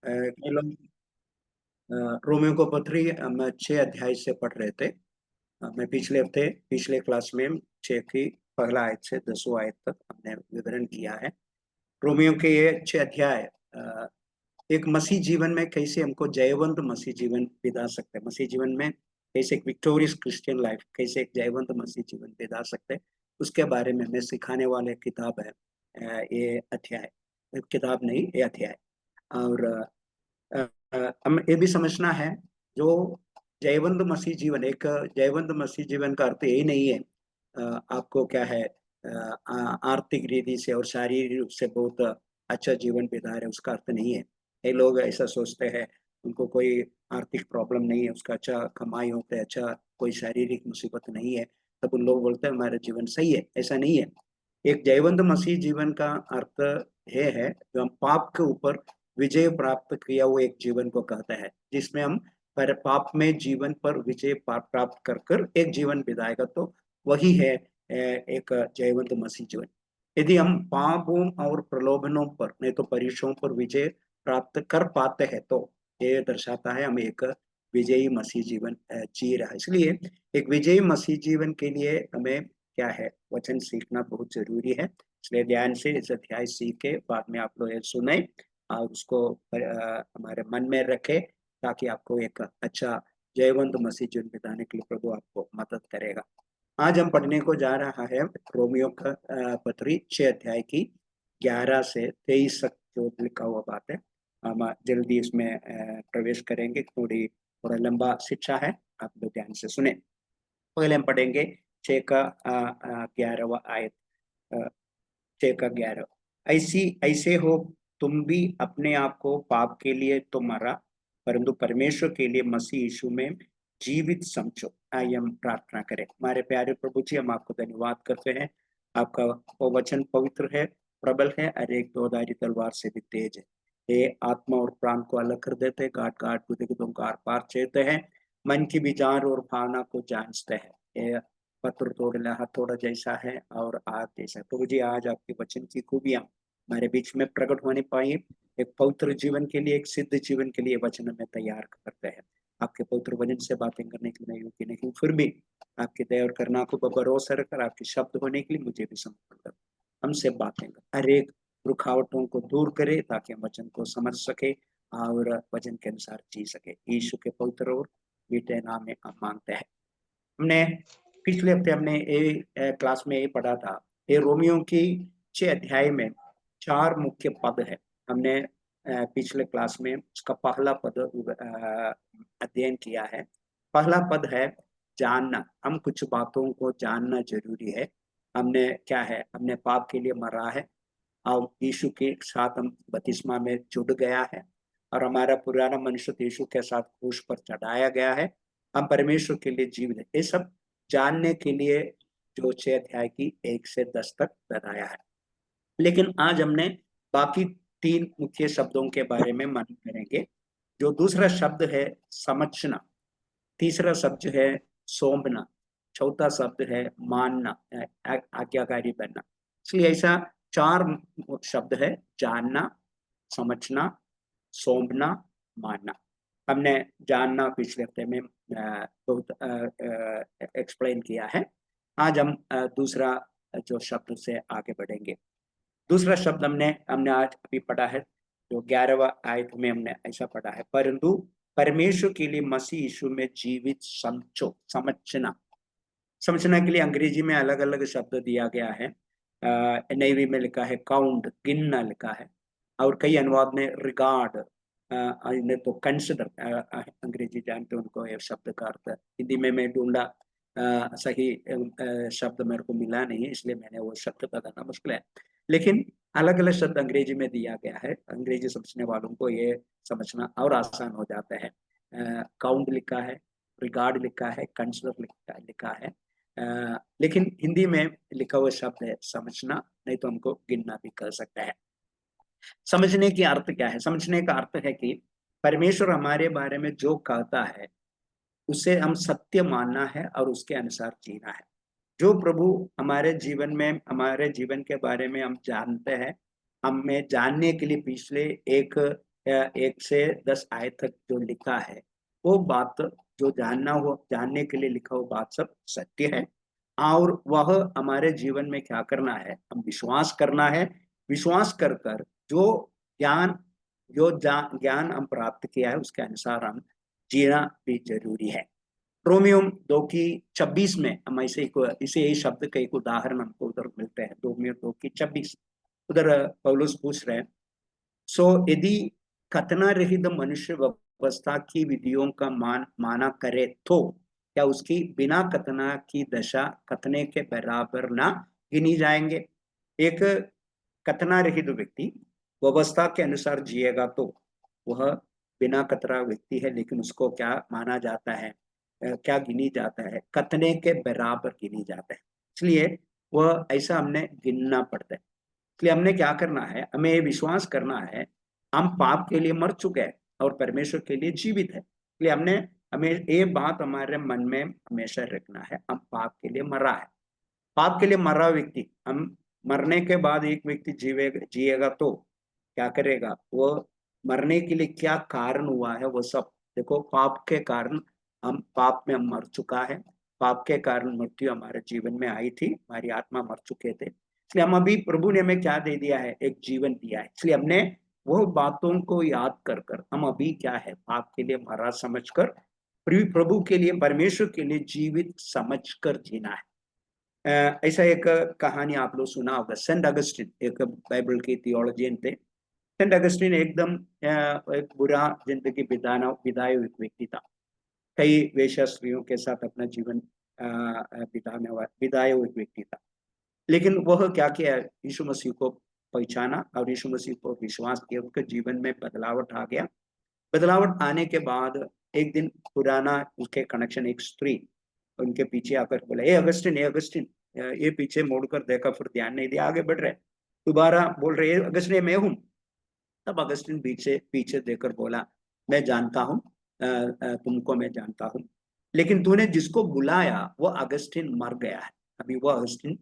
कई लोग रोमियो को पत्री हम 6 अध्याय से पढ़ रहे थे। मैं पिछले हफ्ते पिछले क्लास में 6 की पहला आयत से 10वां आयत तक हमने विवरण किया है। रोमियो के ये 6 अध्याय एक मसीह जीवन में कैसे हमको जयवंत मसीह जीवन बिता सकते हैं, मसीह जीवन में कैसे एक विक्टोरियस क्रिश्चियन लाइफ, कैसे एक जयवंत मसीह जीवन बिता सकते हैं, उसके बारे में हमें सिखाने वाले किताब है ये अध्याय। किताब नहीं, ये अध्याय। और हम ये भी समझना है, जो जयवंत मसीह जीवन, एक जयवंत मसीह जीवन का अर्थ यही नहीं है आपको क्या है आर्थिक रीति से और शारीरिक रूप से बहुत अच्छा जीवन बिता रहे, उसका अर्थ नहीं है। कई लोग ऐसा सोचते हैं, उनको कोई आर्थिक प्रॉब्लम नहीं है, उसका अच्छा कमाई होता है, अच्छा कोई शारीरिक मुसीबत नहीं है, तब उन लोग बोलते हैं हमारा जीवन सही है। ऐसा नहीं है। एक जयवंत मसीह जीवन का अर्थ ये है, जो हम पाप के ऊपर विजय प्राप्त किया हुआ एक जीवन को कहता है, जिसमें हम पर पाप में जीवन पर विजय प्राप्त कर कर एक जीवन बिताएगा, तो वही है एक जयवंत मसीह जीवन। यदि हम पापों और प्रलोभनों पर नहीं तो परीक्षाओं पर विजय प्राप्त कर पाते हैं, तो ये दर्शाता है हम एक विजयी मसीह जीवन जी रहा है। इसलिए एक विजयी मसीह जीवन के लिए हमें क्या है, वचन सीखना बहुत जरूरी है। इसलिए ध्यान से इस अध्याय सीख के बाद में आप लोग सुने और उसको हमारे मन में रखे, ताकि आपको एक अच्छा जयवंत मसीह जीवन बिताने के लिए प्रभु आपको मदद करेगा। आज हम पढ़ने को जा रहा है रोमियो का पत्री 6 अध्याय की 11 से 23 तक जो लिखा हुआ बात है। हम जल्दी इसमें प्रवेश करेंगे। थोड़ा लंबा शिक्षा है, आप लोग ध्यान से सुने। पहले हम पढ़ेंगे 6 का 11वां आयत। 6 का 11, ऐसी ऐसे हो तुम भी अपने आप को पाप के लिए तो मरा, परंतु परमेश्वर के लिए मसीह यीशु में जीवित समझो। आइए हम प्रार्थना करें। हमारे प्यारे प्रभु जी, हम आपको धन्यवाद करते हैं। आपका वो वचन पवित्र है, प्रबल है और एक दोधारी तलवार से भी तेज है। ये आत्मा और प्राण को अलग कर देते हैं, गांठ गांठ गुदगुदों का आर पार छेदते हैं, मन की विचार और भावना को जांचते हैं। ये पत्र तोड़ना हथौड़ा जैसा है और आग जैसा है। प्रभु जी, आज आपके वचन की खूबियां हमारे बीच में प्रकट होने पाई। एक पवित्र जीवन के लिए, एक सिद्ध जीवन के लिए वचन हमें तैयार करते हैं। आपके पवित्र वचन से बातें करने के लिए योग्य नहीं, फिर भी आपकी दया और करुणा को भरोसा रखकर आपके शब्द होने के लिए मुझे भी समर्पण कर हमसे बातें कर, हर एक रुकावटों को दूर करे, ताकि हम वचन को समझ सके और वचन के अनुसार जी सके। यीशु के पवित्र और मीठे नाम में हम मांगते हैं। हमने पिछले हफ्ते हमने क्लास में ये पढ़ा था, ये रोमियो की 6 अध्याय में 4 मुख्य पद है। हमने पिछले क्लास में उसका पहला पद अध्ययन किया है। पहला पद है जानना। हम कुछ बातों को जानना जरूरी है। हमने क्या है, हमने पाप के लिए मरा है और यीशु के साथ हम बपतिस्मा में जुड़ गया है, और हमारा पुराना मनुष्य यीशु के साथ क्रूस पर चढ़ाया गया है। हम परमेश्वर के लिए जीवित है। ये सब जानने के लिए जो 6 अध्याय की 1 से 10 तक बताया है। लेकिन आज हमने बाकी 3 मुख्य शब्दों के बारे में मन करेंगे। जो दूसरा शब्द है समझना, तीसरा शब्द है सौंपना, चौथा शब्द है मानना, आज्ञाकारी बनना। इसलिए ऐसा 4 शब्द है, जानना, समझना, सौंपना, मानना। हमने जानना पिछले हफ्ते में बहुत एक्सप्लेन किया है। आज हम दूसरा जो शब्द से आगे बढ़ेंगे। दूसरा शब्द हमने हमने आज अभी पढ़ा है, जो 11वां आयत में हमने ऐसा पढ़ा है, परंतु परमेश्वर के लिए मसीह यीशु में जीवित समझो। समझना, समझना के लिए अंग्रेजी में अलग अलग शब्द दिया गया है। NIV में लिखा है काउंट, गिनना लिखा है, और कई अनुवाद में रिगार्ड, ने तो कंसिडर। अंग्रेजी जानते उनको ये शब्द का अर्थ। हिंदी में मैं ढूंढा, सही शब्द मेरे को मिला नहीं, इसलिए मैंने वो शब्द बताना मुश्किल है। लेकिन अलग अलग शब्द अंग्रेजी में दिया गया है, अंग्रेजी समझने वालों को ये समझना और आसान हो जाता है। काउंट लिखा है, रिगार्ड लिखा है, कंसिडर लिखा है। लेकिन हिंदी में लिखा हुआ शब्द है समझना, नहीं तो हमको गिनना भी कर सकता है। समझने की अर्थ क्या है? समझने का अर्थ है कि परमेश्वर हमारे बारे में जो कहता है उसे हम सत्य मानना है और उसके अनुसार जीना है। जो प्रभु हमारे जीवन में, हमारे जीवन के बारे में हम जानते हैं, हमें जानने के लिए पिछले एक 1 से 10 आयत तक जो लिखा है, वो बात जो जानने के लिए लिखा वो बात सब सत्य है। और वह हमारे जीवन में क्या करना है, हम विश्वास करना है। विश्वास कर कर जो ज्ञान ज्ञान हम प्राप्त किया है उसके अनुसार हम जीना भी जरूरी है। रोमियो 2:26 में हम इसे यही शब्द का एक उदाहरण हमको उधर मिलते हैं। रोमियो 2:26 उधर पौलुस पूछ रहे हैं, सो यदि खतना रहित मनुष्य व्यवस्था की विधियों का माना करे तो क्या उसकी बिना खतना की दशा खतने के बराबर ना गिनी जाएंगे। एक खतना रहित व्यक्ति व्यवस्था के अनुसार जिएगा तो वह बिना खतरा व्यक्ति है, लेकिन उसको क्या माना जाता है, क्या गिनी जाता है, खतने के बराबर गिनी जाता है। इसलिए वह ऐसा हमने गिनना पड़ता है। इसलिए हमने क्या करना है, हमें ये विश्वास करना है हम पाप के लिए मर चुके हैं और परमेश्वर के लिए जीवित है। इसलिए हमें ये बात हमारे मन में हमेशा रखना है, हम पाप के लिए मरा है। पाप के लिए मरा व्यक्ति, हम मरने के बाद एक व्यक्ति जिएगा तो क्या करेगा, वो मरने के लिए क्या कारण हुआ है वो सब देखो। पाप के कारण हम पाप में हम मर चुका है। पाप के कारण मृत्यु हमारे जीवन में आई थी, हमारी आत्मा मर चुके थे। इसलिए हम अभी प्रभु ने हमें क्या दे दिया है, एक जीवन दिया है। इसलिए हमने वो बातों को याद कर कर हम अभी क्या है, पाप के लिए मरा समझकर प्रभु के लिए परमेश्वर के लिए जीवित समझकर जीना है। ऐसा एक कहानी आप लोग सुना होगा, सेंट अगस्टिन एक बाइबल के थियोलॉजियन थे। सेंट अगस्टिन एकदम एक बुरा जिंदगी बिताए हुए व्यक्ति था। कई वेश्या स्त्रियों के साथ अपना जीवन बिताए हुए व्यक्ति था। लेकिन वह क्या किया, यीशु मसीह को पहचाना और यीशु मसीह को विश्वास किया, उसके जीवन में बदलावट आ गया। बदलावट आने के बाद एक दिन पुराना उसके कनेक्शन एक स्त्री उनके पीछे आकर बोला, ए अगस्टिन, ए अगस्टिन। ये पीछे मोड़कर देखा, फिर ध्यान नहीं दिया, आगे बढ़ रहे। दोबारा बोल रहे, अगस्टिन मैं हूँ। तब अगस्टिन पीछे पीछे देकर बोला, मैं जानता हूँ, तुमको मैं जानता हूँ, लेकिन तूने जिसको बुलाया वो अगस्टिन मर गया है, अभी वो अगस्टिन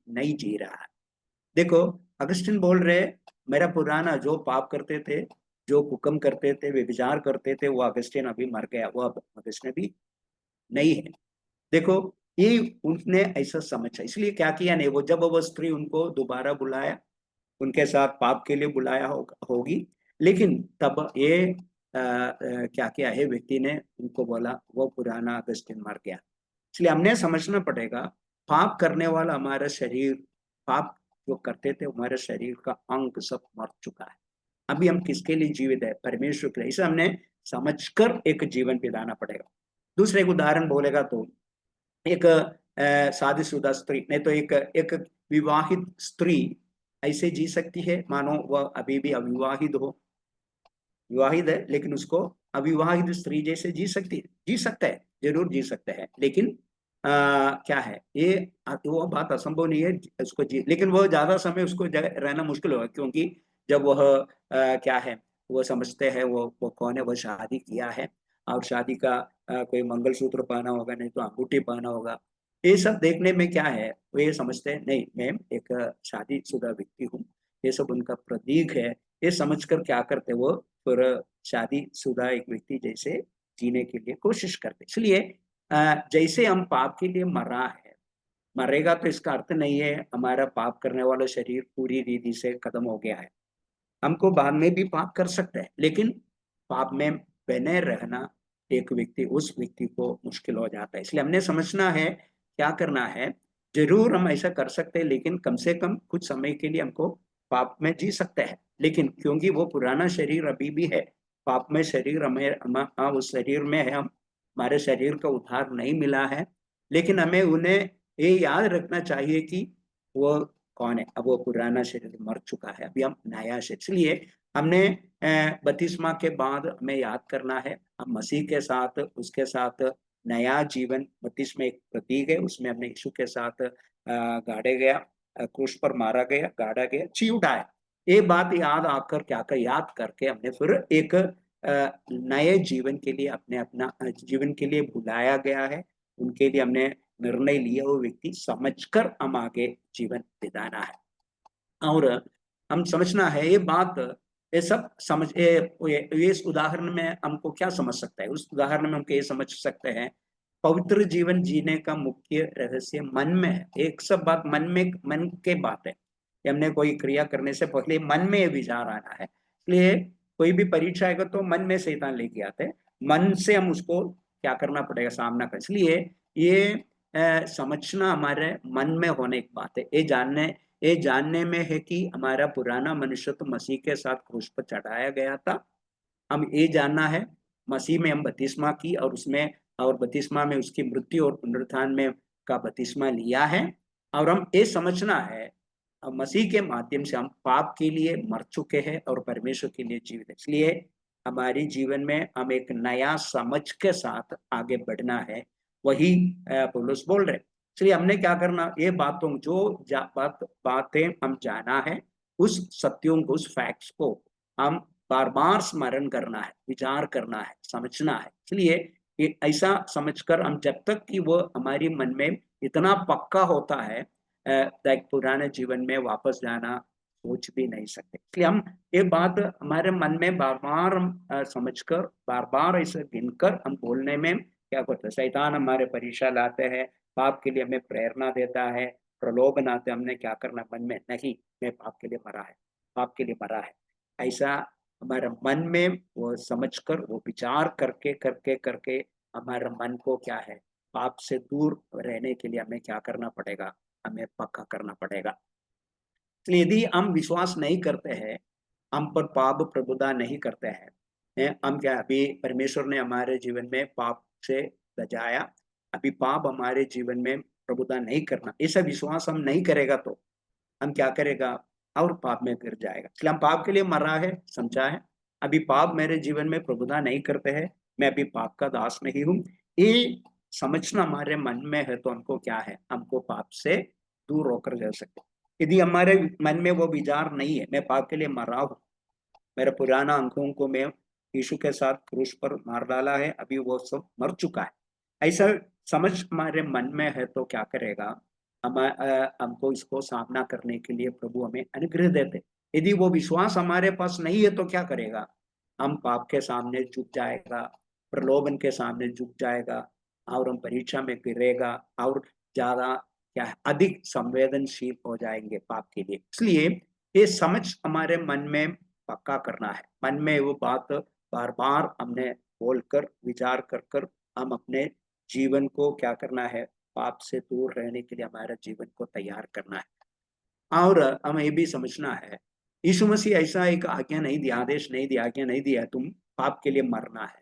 नहीं जी रहा है। देखो, अगस्टिन बोल रहे, मेरा पुराना जो पाप करते थे, जो हुक्म करते थे, वे विचार करते थे, वो अगस्टिन अभी मर गया, वो अब अगस्टिन भी नहीं है। देखो, ये उसने ऐसा समझा, इसलिए क्या किया नहीं, वो जब वो स्त्री उनको दोबारा बुलाया, उनके साथ पाप के लिए बुलाया होगी, लेकिन तब ये क्या किया है, व्यक्ति ने उनको बोला वो पुराना अगस्टिन मर गया। इसलिए हमने समझना पड़ेगा, पाप करने वाला हमारा शरीर, पाप जो करते थे हमारे शरीर का अंग सब मर चुका है। अभी हम किसके लिए जीवित है, परमेश्वर के लिए। इसे हमने समझकर एक जीवन बिताना पड़ेगा। दूसरे एक उदाहरण बोलेगा तो एक शादीशुदा स्त्री नहीं तो एक एक विवाहित स्त्री ऐसे जी सकती है मानो वह अभी भी अविवाहित हो। विवाहित है लेकिन उसको अविवाहित स्त्री जैसे जी सकती है, जी सकता है, जरूर जी सकते हैं, लेकिन क्या है ये, वो बात असंभव नहीं है उसको जी, लेकिन वो ज्यादा समय उसको रहना मुश्किल होगा, क्योंकि जब वह क्या है, वो समझते हैं वो कौन है, वो शादी किया है और शादी का कोई मंगलसूत्र पहना होगा, नहीं तो अंगूठी पहना होगा। ये सब देखने में क्या है, वो ये समझते हैं नहीं मैं एक शादीशुदा व्यक्ति हूँ, ये सब उनका प्रतीक है। ये समझकर क्या करते वो, फिर शादीशुदा एक व्यक्ति जैसे जीने के लिए कोशिश करते। इसलिए जैसे हम पाप के लिए मरा है, मरेगा तो इसका अर्थ नहीं है हमारा पाप करने वाला शरीर पूरी रीति से खत्म हो गया है। हमको बाद में भी पाप कर सकते हैं, लेकिन पाप में बने रहना एक व्यक्ति, उस व्यक्ति को मुश्किल हो जाता है। इसलिए हमने समझना है क्या करना है। जरूर हम ऐसा कर सकते हैं, लेकिन कम से कम कुछ समय के लिए हमको पाप में जी सकते हैं, लेकिन क्योंकि वो पुराना शरीर अभी भी है, पाप में शरीर उस शरीर में है, हम हमारे शरीर का उद्धार नहीं मिला है। लेकिन हमें उन्हें ये याद रखना चाहिए कि वो कौन है, अब वो पुराना शरीर मर चुका है, अभी हम नया शरीर। इसलिए हमने बपतिस्मा के बाद हमें याद करना है, हम मसीह के साथ, उसके साथ नया जीवन, बपतिस्मा एक प्रतीक है, उसमें हमने यीशु के साथ गाड़े गया, क्रूस पर मारा गया, गाड़ा गया, जी उठाया। ये बात याद आकर क्या कर, याद करके हमने फिर एक नए जीवन के लिए अपने अपना जीवन के लिए बुलाया गया है, उनके लिए हमने निर्णय लिया, वो व्यक्ति समझकर हम आगे जीवन बिताना है। और हम समझना है ये बात, ये सब समझ ये इस उदाहरण में हमको क्या समझ सकता है? उस उदाहरण में हमको ये समझ सकते हैं, पवित्र जीवन जीने का मुख्य रहस्य मन में है। एक सब बात मन में, मन के बात है। हमने कोई क्रिया करने से पहले मन में ये विचार आना है। इसलिए कोई भी परीक्षा आएगा तो मन में शैतान लेके आते हैं, मन से हम उसको क्या करना पड़ेगा, सामना कर। इसलिए ये समझना हमारे मन में होने की बात है। ये जानने में है कि हमारा पुराना मनुष्य तो मसीह के साथ क्रूस पर चढ़ाया गया था। हम ये जानना है, मसीह में हम बपतिस्मा की और उसमें, और बपतिस्मा में उसकी मृत्यु और पुनरुत्थान में का बपतिस्मा लिया है। और हम ये समझना है, मसीह के माध्यम से हम पाप के लिए मर चुके हैं और परमेश्वर के लिए जीवित है। इसलिए हमारी जीवन में हम एक नया समझ के साथ आगे बढ़ना है, वही पौलुस बोल रहे। इसलिए हमने क्या करना, ये बातों जो बातें हम जाना है, उस सत्यों को, उस फैक्ट्स को हम बार बार स्मरण करना है, विचार करना है, समझना है। इसलिए ये ऐसा समझकर हम जब तक कि वो हमारी मन में इतना पक्का होता है, पुराने जीवन में वापस जाना सोच भी नहीं सकते। इसलिए हम ये बात हमारे मन में बार बार समझकर, बार बार ऐसे गिनकर हम बोलने में क्या करते हैं, शैतान हमारे परीक्षा लाते हैं, पाप के लिए हमें प्रेरणा देता है, प्रलोभन आते, हमने क्या करना मन में, नहीं मैं पाप के लिए मरा है, पाप के लिए मरा है, ऐसा हमारे मन में वो समझकर, वो विचार करके करके करके हमारे मन को क्या है, पाप से दूर रहने के लिए हमें क्या करना पड़ेगा, हमें पक्का करना पड़ेगा। इसलिए यदि हम विश्वास नहीं करते हैं, हम पर पाप प्रभुता नहीं करते हैं, हम क्या, अभी परमेश्वर ने हमारे जीवन में पाप से बचाया, अभी पाप हमारे जीवन में प्रभुता नहीं करना, ऐसा विश्वास हम नहीं करेगा तो हम क्या करेगा, और पाप में गिर जाएगा। इसलिए हम पाप के लिए मरा है, समझा है, अभी पाप मेरे जीवन में प्रभुता नहीं करते हैं, मैं अभी पाप का दास नहीं हूँ, ये समझना हमारे मन में है तो हमको क्या है, हमको पाप से दूर होकर रह सकते। यदि हमारे मन में वो विचार नहीं है, मैं पाप के लिए मरा हूँ, मेरे पुराना अंगों को मैं यीशु के साथ क्रूस पर मार डाला है, अभी वो सब मर चुका है, ऐसा समझ हमारे मन में है तो क्या करेगा, हमको इसको सामना करने के लिए प्रभु हमें अनुग्रह देते। यदि वो विश्वास हमारे पास नहीं है तो क्या करेगा, हम पाप के सामने झुक जाएगा, प्रलोभन के सामने झुक जाएगा, और हम परीक्षा में गिरेगा, और ज्यादा क्या है, अधिक संवेदनशील हो जाएंगे पाप के लिए। इसलिए ये समझ हमारे मन में पक्का करना है, मन में वो बात बार बार हमने बोलकर, विचार कर कर हम अपने जीवन को क्या करना है, पाप से दूर रहने के लिए हमारे जीवन को तैयार करना है। और हमें ये भी समझना है, यीशु मसीह ऐसा एक आज्ञा नहीं दिया, आदेश नहीं दिया, आज्ञा नहीं दिया तुम पाप के लिए मरना है।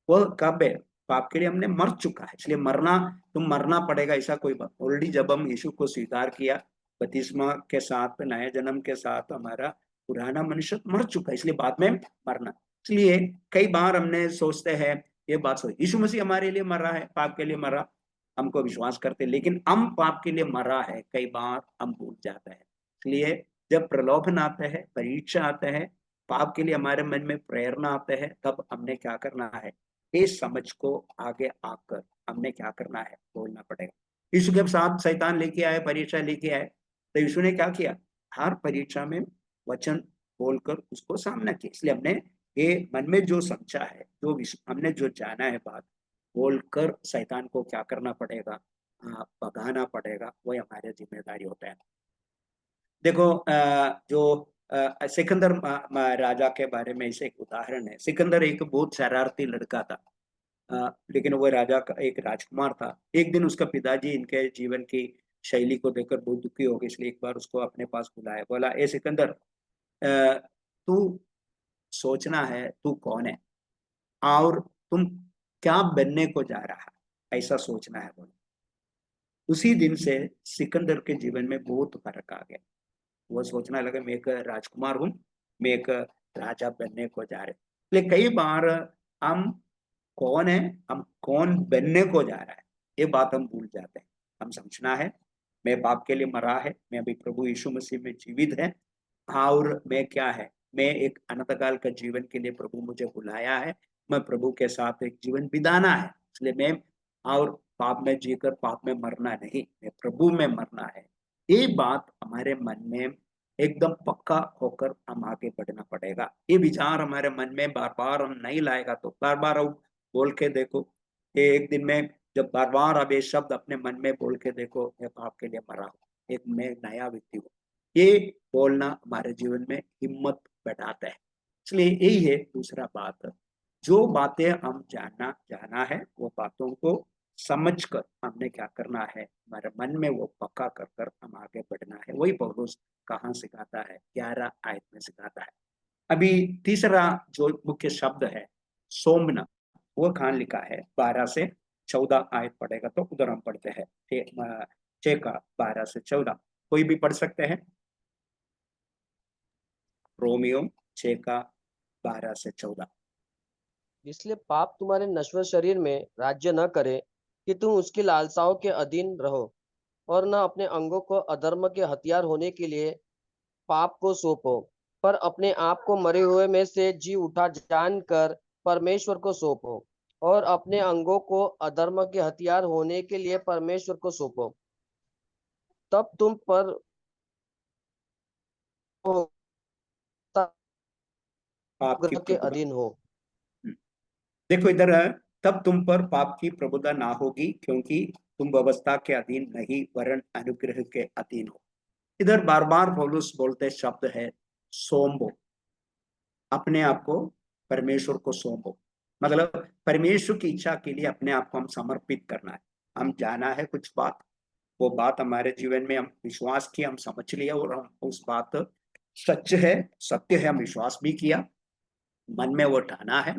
वो कब है, पाप के लिए हमने मर चुका है, इसलिए मरना, तुम मरना पड़ेगा ऐसा कोई बात ऑलरेडी, जब हम यीशु को स्वीकार किया बपतिस्मा के साथ, नए जन्म के साथ, हमारा पुराना मनुष्य मर चुका है, इसलिए बाद में मरना। इसलिए कई बार हमने सोचते हैं, ये बात सोच, यीशु मसीह हमारे लिए मरा है, पाप के लिए मरा, हमको विश्वास करते, लेकिन हम पाप के लिए मरा है कई बार हम भूल जाते हैं। इसलिए जब प्रलोभन आते हैं, परीक्षा आते हैं, पाप के लिए हमारे मन में प्रेरणा आते हैं, तब हमने क्या करना है, इस समझ को आगे आकर हमने क्या करना है, बोलना पड़ेगा। यीशु के साथ शैतान लेके आए, परीक्षा लेके आए, तो यीशु ने क्या किया, हर परीक्षा में वचन बोलकर उसको सामना किया। इसलिए हमने ये मन में जो समझा है, जो हमने जो जाना है बात, बोलकर शैतान को क्या करना पड़ेगा, भगाना पड़ेगा, वही हमारी जिम्मेदारी होता है। देखो जो सिकंदर राजा के बारे में ऐसे एक उदाहरण है। सिकंदर एक बहुत शरारती लड़का था, लेकिन वो राजा का एक राजकुमार था। एक दिन उसका पिताजी इनके जीवन की शैली को देखकर बहुत दुखी हो गए, इसलिए एक बार उसको अपने पास बुलाया, बोला, ए सिकंदर, तू सोचना है तू कौन है, और तुम क्या बनने को जा रहा है, ऐसा सोचना है, बोला। उसी दिन से सिकंदर के जीवन में बहुत फर्क आ गया। वो सोचने लगा, मैं एक राजकुमार हूँ, मैं एक राजा बनने को जा रहे। लेकिन कई बार हम कौन है, हम कौन बनने को जा रहा है, ये बात हम भूल जाते हैं। हम समझना है, मैं पाप के लिए मरा है, मैं अभी प्रभु यीशु मसीह में जीवित है, और मैं क्या है, मैं एक अनंत काल का जीवन के लिए प्रभु मुझे बुलाया है, मैं प्रभु के साथ एक जीवन बिताना है। इसलिए मैं, और पाप में जीकर पाप में मरना नहीं, मैं प्रभु में मरना है। ये बात हमारे मन में एकदम पक्का होकर हम आगे बढ़ना पड़ेगा। ये विचार हमारे मन में बार बार हम नहीं लाएगा तो बार बार हम बोल के देखो, ये एक दिन में जब बार बार अब ये शब्द अपने मन में बोल के देखो, मैं पाप के लिए मरा हूँ, एक मैं नया व्यक्ति हूँ, ये बोलना हमारे जीवन में हिम्मत बढ़ाता है। इसलिए यही है दूसरा बात, जो बातें हम जानना जाना है वो बातों को समझ कर हमने क्या करना है, हमारे मन में वो पक्का कर कर हम आगे बढ़ना है। वही पौलुस कहाँ सिखाता है, 11 आयत में सिखाता है। अभी तीसरा जो मुख्य शब्द है सोमना, वो कहाँ लिखा है, 12 से 14 आयत पढ़ेगा तो उधर हम पढ़ते हैं 6 का 12 से 14, कोई भी पढ़ सकते हैं। रोमियो 6 का 12 से 14। इसलिए पाप तुम्हारे नश्वर शरीर में राज्य न करे कि तुम उसकी लालसाओं के अधीन रहो, और न अपने अंगों को अधर्म के हथियार होने के लिए पाप को सौंपो, पर अपने आप को मरे हुए में से जी उठा जानकर परमेश्वर को सौंपो, और अपने अंगों को अधर्म के हथियार होने के लिए परमेश्वर को सौंपो। तब तुम पर पाप की के प्रभुता, अधीन हो। देखो इधर है, तब तुम पर पाप की प्रभुता ना होगी, क्योंकि तुम व्यवस्था के अधीन नहीं वरन अनुग्रह के अधीन हो। इधर बार बार पौलुस बोलते शब्द है सोम्बो, अपने आप को परमेश्वर को सौंपो, मतलब परमेश्वर की इच्छा के लिए अपने आप को हम समर्पित करना है। हम जाना है कुछ बात, वो बात हमारे जीवन में हम विश्वास किया, हम समझ लिया और हम उस बात सच है, सत्य है, हम विश्वास भी किया, मन में वो ठाना है।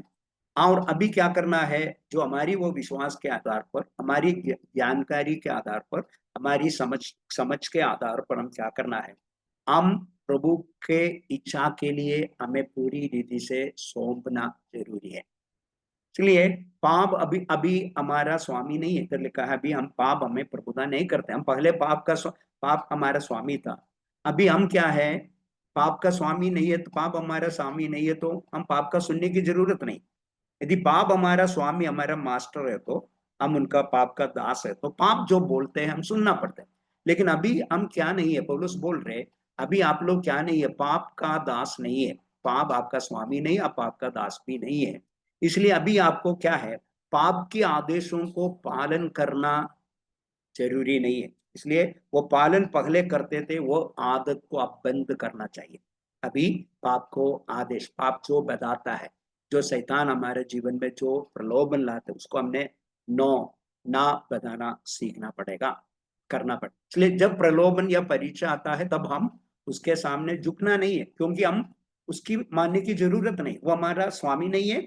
और अभी क्या करना है, जो हमारी वो विश्वास के आधार पर, हमारी जानकारी के आधार पर, हमारी समझ समझ के आधार पर हम क्या करना है, हम प्रभु के इच्छा के लिए हमें पूरी रीति से सौंपना जरूरी है। इसलिए पाप अभी अभी हमारा स्वामी नहीं है, इधर लिखा है अभी हम पाप हमें प्रभुता नहीं करते, हम पहले पाप हमारा स्वामी था। अभी हम क्या है, पाप का स्वामी नहीं है, तो पाप हमारा स्वामी नहीं है तो हम पाप का सुनने की जरूरत नहीं। यदि पाप हमारा स्वामी, हमारा मास्टर है तो हम उनका पाप का दास है, तो पाप जो बोलते हैं हम सुनना पड़ता है। लेकिन अभी हम क्या नहीं है, पौलुस बोल रहे अभी आप लोग क्या नहीं है, पाप का दास नहीं है, पाप आपका स्वामी नहीं, आप पाप का दास भी नहीं है। इसलिए अभी आपको क्या है, पाप के आदेशों को पालन करना जरूरी नहीं है। इसलिए वो पालन पहले करते थे, वो आदत को अब बंद करना चाहिए। अभी पाप को आदेश, पाप जो बताता है, जो शैतान हमारे जीवन में जो प्रलोभन लाते उसको हमने नो ना बताना सीखना पड़ेगा, करना पड़ेगा। इसलिए जब प्रलोभन या परीक्षा आता है तब हम उसके सामने झुकना नहीं है, क्योंकि हम उसकी मानने की जरूरत नहीं, वो हमारा स्वामी नहीं है।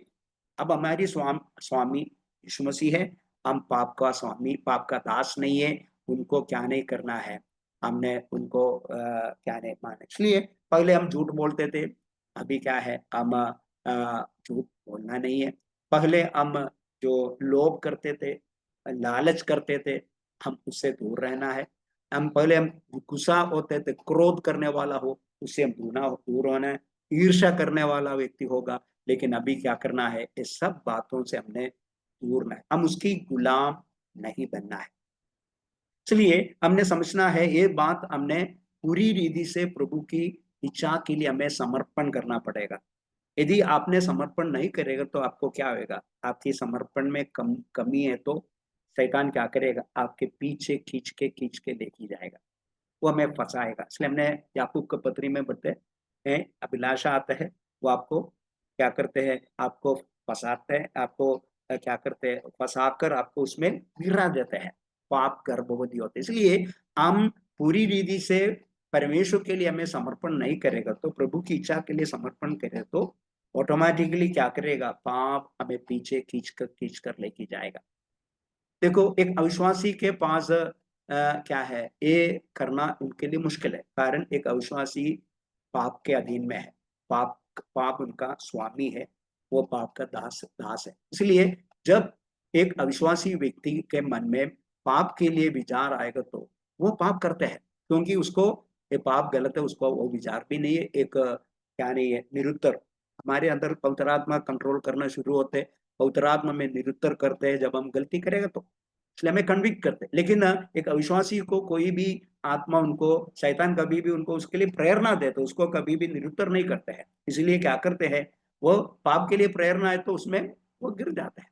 अब हमारी स्वामी यीशु मसीह है, हम पाप का स्वामी, पाप का दास नहीं है, उनको क्या नहीं करना है, हमने उनको क्या नहीं माना। इसलिए पहले हम झूठ बोलते थे, अभी क्या है, हम झूठ बोलना नहीं है। पहले हम जो लोभ करते थे, लालच करते थे, हम उससे दूर रहना है। हम गुस्सा होते थे, क्रोध करने वाला हो उससे हम दूर होना है, ईर्ष्या करने वाला व्यक्ति होगा, लेकिन अभी क्या करना है, ये सब बातों से हमने दूर ना है, हम उसकी गुलाम नहीं बनना है। इसलिए हमने समझना है ये बात, हमने पूरी रीति से प्रभु की इच्छा के लिए हमें समर्पण करना पड़ेगा। यदि आपने समर्पण नहीं करेगा तो आपको क्या होगा, आपकी समर्पण में कमी है तो शैतान क्या करेगा, आपके पीछे खींच के लेके जाएगा, वो हमें फंसाएगा। इसलिए हमने याकूब के पत्री में पढ़ते हैं, अभिलाषा आता है, वो आपको क्या करते हैं, आपको फंसाते हैं, आपको क्या करते हैं, फंसाकर आपको उसमें गिरा देते हैं, पाप गर्भवती होते हैं। इसलिए हम पूरी रीति से परमेश्वर के लिए हमें समर्पण नहीं करेगा, तो प्रभु की इच्छा के लिए समर्पण करे तो ऑटोमेटिकली क्या करेगा, पाप हमें पीछे खींच कर लेके जाएगा। देखो एक अविश्वासी के पास क्या है, ये करना उनके लिए मुश्किल है, कारण एक अविश्वासी पाप के अधीन में है, पाप पाप उनका स्वामी है, वो पाप का दास है। इसलिए जब एक अविश्वासी व्यक्ति के मन में पाप के लिए विचार आएगा तो वो पाप करते हैं, क्योंकि उसको ये पाप गलत है, उसको वो विचार भी नहीं है, एक क्या नहीं है, निरुत्तर, हमारे अंदर पवित्र आत्मा कंट्रोल करना शुरू होते हैं, पवित्र आत्मा में निरुत्तर करते हैं जब हम गलती करेगा तो। इसलिए हमें कन्विक्ट करते हैं। लेकिन एक अविश्वासी को कोई भी आत्मा, उनको शैतान कभी भी उनको उसके लिए प्रेरणा देते, उसको कभी भी निरुत्तर नहीं करते हैं। इसलिए क्या करते हैं, वो पाप के लिए प्रेरणा है तो उसमें वो गिर जाते हैं।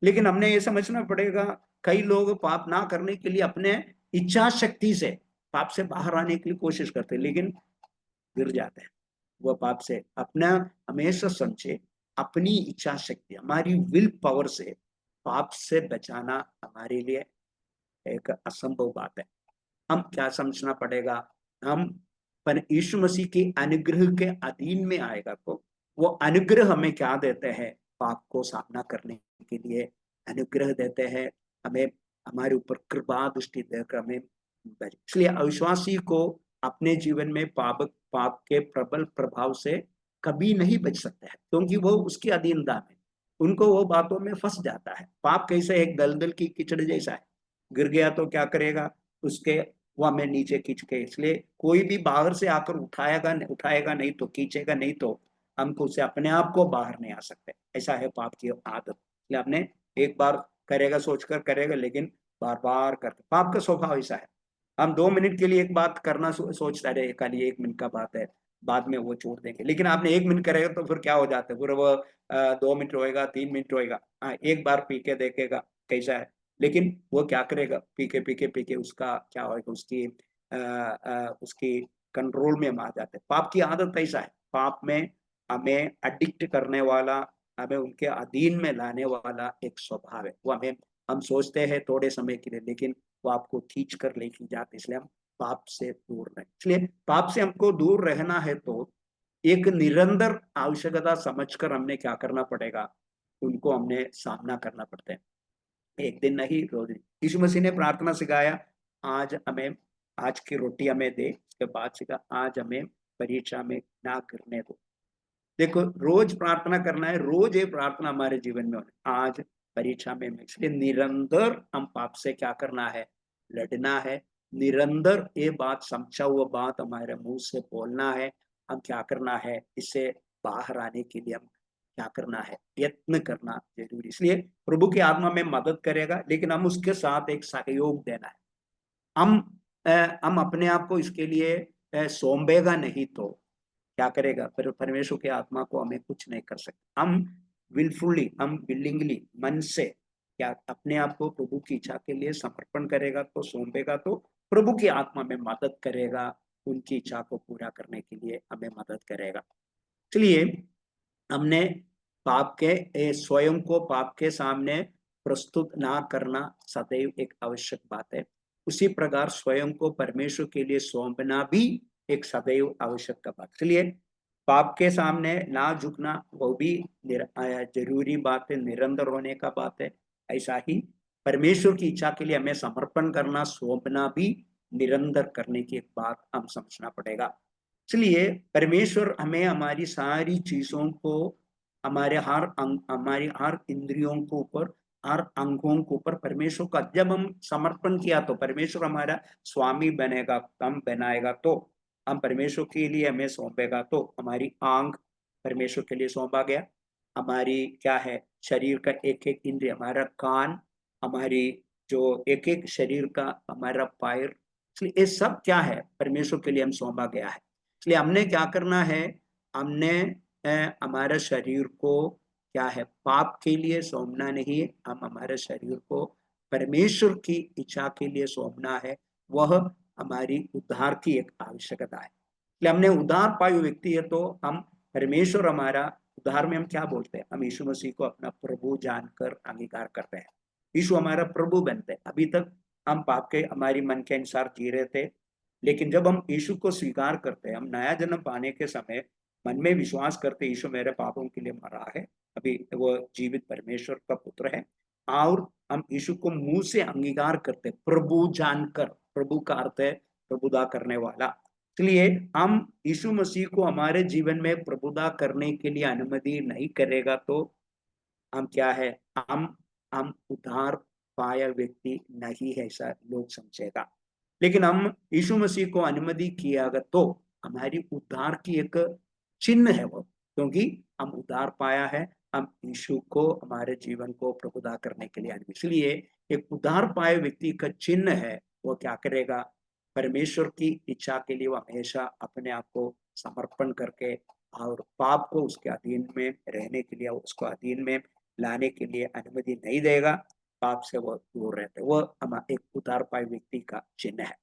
लेकिन हमने ये समझना पड़ेगा, कई लोग पाप ना करने के लिए अपने इच्छा शक्ति से पाप से बाहर आने के लिए कोशिश करते हैं, लेकिन गिर जाते हैं। वह पाप से अपना हमेशा समझे, अपनी इच्छा शक्ति, हमारी विल पावर से पाप से बचाना हमारे लिए एक असंभव बात है। हम क्या समझना पड़ेगा, हम पर यीशु मसीह के अनुग्रह के अधीन में आएगा तो वो अनुग्रह हमें क्या देते हैं, पाप को सामना करने के लिए अनुग्रह देते हैं, हमें हमारे ऊपर कृपा दृष्टि देकर हमें। इसलिए अविश्वासी को अपने जीवन में पाप पाप के प्रबल प्रभाव से कभी नहीं बच सकता है, क्योंकि वो उसकी अधीनता में, उनको वो बातों में फंस जाता है। पाप कैसे एक दलदल की कीचड़ जैसा है, गिर गया तो क्या करेगा, उसके वो हमें नीचे खींच के, इसलिए कोई भी बाहर से आकर उठाएगा नहीं तो खींचेगा नहीं तो हमको उससे अपने आप को बाहर नहीं आ सकते। ऐसा है पाप की आदत। इसलिए आपने एक बार करेगा सोचकर करेगा, लेकिन बार बार करते, पाप का स्वभाव ऐसा है। हम 2 मिनट के लिए एक बात करना सोचता रहे, खाली 1 मिनट का बात है, बाद में वो छोड़ देंगे। लेकिन आपने 1 मिनट करेगा तो फिर क्या हो जाता है, फिर वो 2 मिनट होएगा, 3 मिनट होएगा, हाँ एक बार पी के देखेगा कैसा है। लेकिन वो क्या करेगा, पी के उसका क्या होगा, उसकी कंट्रोल में हम आ जाते हैं। पाप की आदत ऐसा है, पाप में हमें अडिक्ट करने वाला, हमें उनके अधीन में लाने वाला एक स्वभाव है। वो हमें, हम सोचते हैं थोड़े समय के लिए, लेकिन वो आपको खींच कर लेके जाते। इसलिए हम पाप से दूर रहें। इसलिए पाप से हमको दूर रहना है तो एक निरंतर आवश्यकता समझकर हमने क्या करना पड़ेगा, उनको हमने सामना करना पड़ता है। एक दिन नहीं, रोज नहीं। यीशु मसीह ने प्रार्थना सिखाया, आज हमें, आज की रोटी हमें दे, उसके बाद सिखा, आज हमें परीक्षा में ना गिरने दो। देखो, रोज प्रार्थना करना है, रोज ये प्रार्थना हमारे जीवन में होना, आज परीक्षा में। इसलिए निरंतर हम पाप से क्या करना है, लड़ना है। निरंतर ये बात, समझा हुआ बात हमारे मुंह से बोलना है। हम क्या करना है, इससे बाहर आने के लिए हम क्या करना है, यत्न करना जरूरी। इसलिए प्रभु की आत्मा में मदद करेगा, लेकिन हम उसके साथ एक सहयोग देना है। हम हम अपने आप को इसके लिए सौंपेगा नहीं तो क्या करेगा, फिर परमेश्वर की आत्मा को हमें कुछ नहीं कर सकते। हम विलफुली, हम विलिंगली, मन से क्या अपने आप को प्रभु की इच्छा के लिए समर्पण करेगा तो, सौंपेगा तो प्रभु की आत्मा में मदद करेगा, उनकी इच्छा को पूरा करने के लिए हमें मदद करेगा। इसलिए हमने पाप के स्वयं को पाप के सामने प्रस्तुत ना करना सदैव एक आवश्यक बात है। उसी प्रकार स्वयं को परमेश्वर के लिए सौंपना भी एक सदैव आवश्यक का बात। इसलिए पाप के सामने ना झुकना वो भी जरूरी बात है, निरंतर होने का बात है। ऐसा ही परमेश्वर की इच्छा के लिए हमें समर्पण करना, सौंपना भी निरंतर करने की एक बात हम समझना पड़ेगा। इसलिए परमेश्वर हमें हमारी सारी चीजों को, हमारे हर अंग, हमारी हर इंद्रियों के ऊपर, हर अंगों के ऊपर परमेश्वर का जब हम समर्पण किया तो परमेश्वर हमारा स्वामी बनेगा, हम बनाएगा तो, हम परमेश्वर के लिए हमें सौंपेगा तो। हमारी आंख परमेश्वर के लिए सौंपा गया, हमारी क्या है, शरीर का एक एक इंद्रिय, हमारा कान, हमारी जो एक एक शरीर का हमारा पैर, इसलिए ये सब क्या है, परमेश्वर के लिए हम सौंपा गया है। इसलिए हमने क्या करना है, हमने हमारे शरीर को क्या है, पाप के लिए सौंपना नहीं है, हम हमारे शरीर को परमेश्वर की इच्छा के लिए सौंपना है। वह हमारी उद्धार की एक आवश्यकता है। इसलिए हमने उद्धार पायु व्यक्ति है तो हम परमेश्वर हमारा, उद्धार में हम क्या बोलते हैं, हम यीशु मसीह को अपना प्रभु जानकर अंगीकार करते हैं, यीशु हमारा प्रभु बनते हैं। अभी तक हम पाप के, हमारी मन के अनुसार जी रहे थे, लेकिन जब हम यीशु को स्वीकार करते हैं, हम नया जन्म पाने के समय मन में विश्वास करते, यीशु मेरे पापों के लिए मरा है, अभी वो जीवित परमेश्वर का पुत्र है, और हम यीशु को मुंह से अंगीकार करते प्रभु जानकर, प्रभु का अर्थ है प्रभुदा करने वाला। इसलिए हम यीशु मसीह को हमारे जीवन में प्रभुदा करने के लिए अनुमति नहीं करेगा तो हम क्या है, हम उद्धार पाया व्यक्ति नहीं है, ऐसा लोग समझेगा। लेकिन हम यीशु मसीह को अनुमति किया अगर तो हमारी उद्धार की एक चिन्ह है वो, क्योंकि हम उद्धार पाया है, हम यीशु को हमारे जीवन को प्रभुदा करने के लिए आए। इसलिए एक उद्धार पाए व्यक्ति का चिन्ह है, वो क्या करेगा? परमेश्वर की इच्छा के लिए वो हमेशा अपने आप को समर्पण करके और पाप को उसके अधीन में रहने के लिए, उसको अधीन में लाने के लिए अनुमति नहीं देगा। पाप से वो दूर रहते, वो एक उद्धार पाए व्यक्ति का चिन्ह है।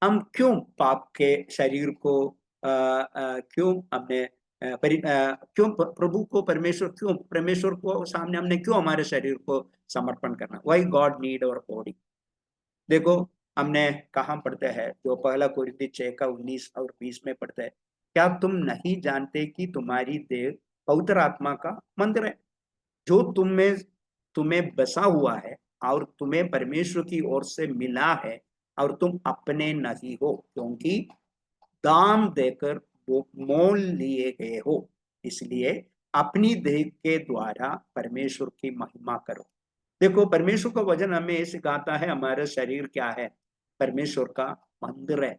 हम क्यों पाप के शरीर को क्यों हमने क्यों प्रभु को परमेश्वर को सामने हमने क्यों हमारे शरीर को समर्पण करना? Why God need our body? देखो, हमने कहाँ पढ़ते हैं, जो पहला कोरिन्थी 6 का 19 और 20 में पढ़ते हैं, क्या तुम नहीं जानते कि तुम्हारी देह पवित्र आत्मा का मंदिर है, जो तुम्हें बसा हुआ है और तुम्हें परमेश्वर की ओर से मिला है, और तुम अपने नहीं हो, क्योंकि दाम देकर वो मोल लिए गए हो। इसलिए अपनी देह के द्वारा परमेश्वर की महिमा करो। देखो, परमेश्वर का वचन हमें ये सिखाता है, हमारा शरीर क्या है? परमेश्वर का मंदिर है।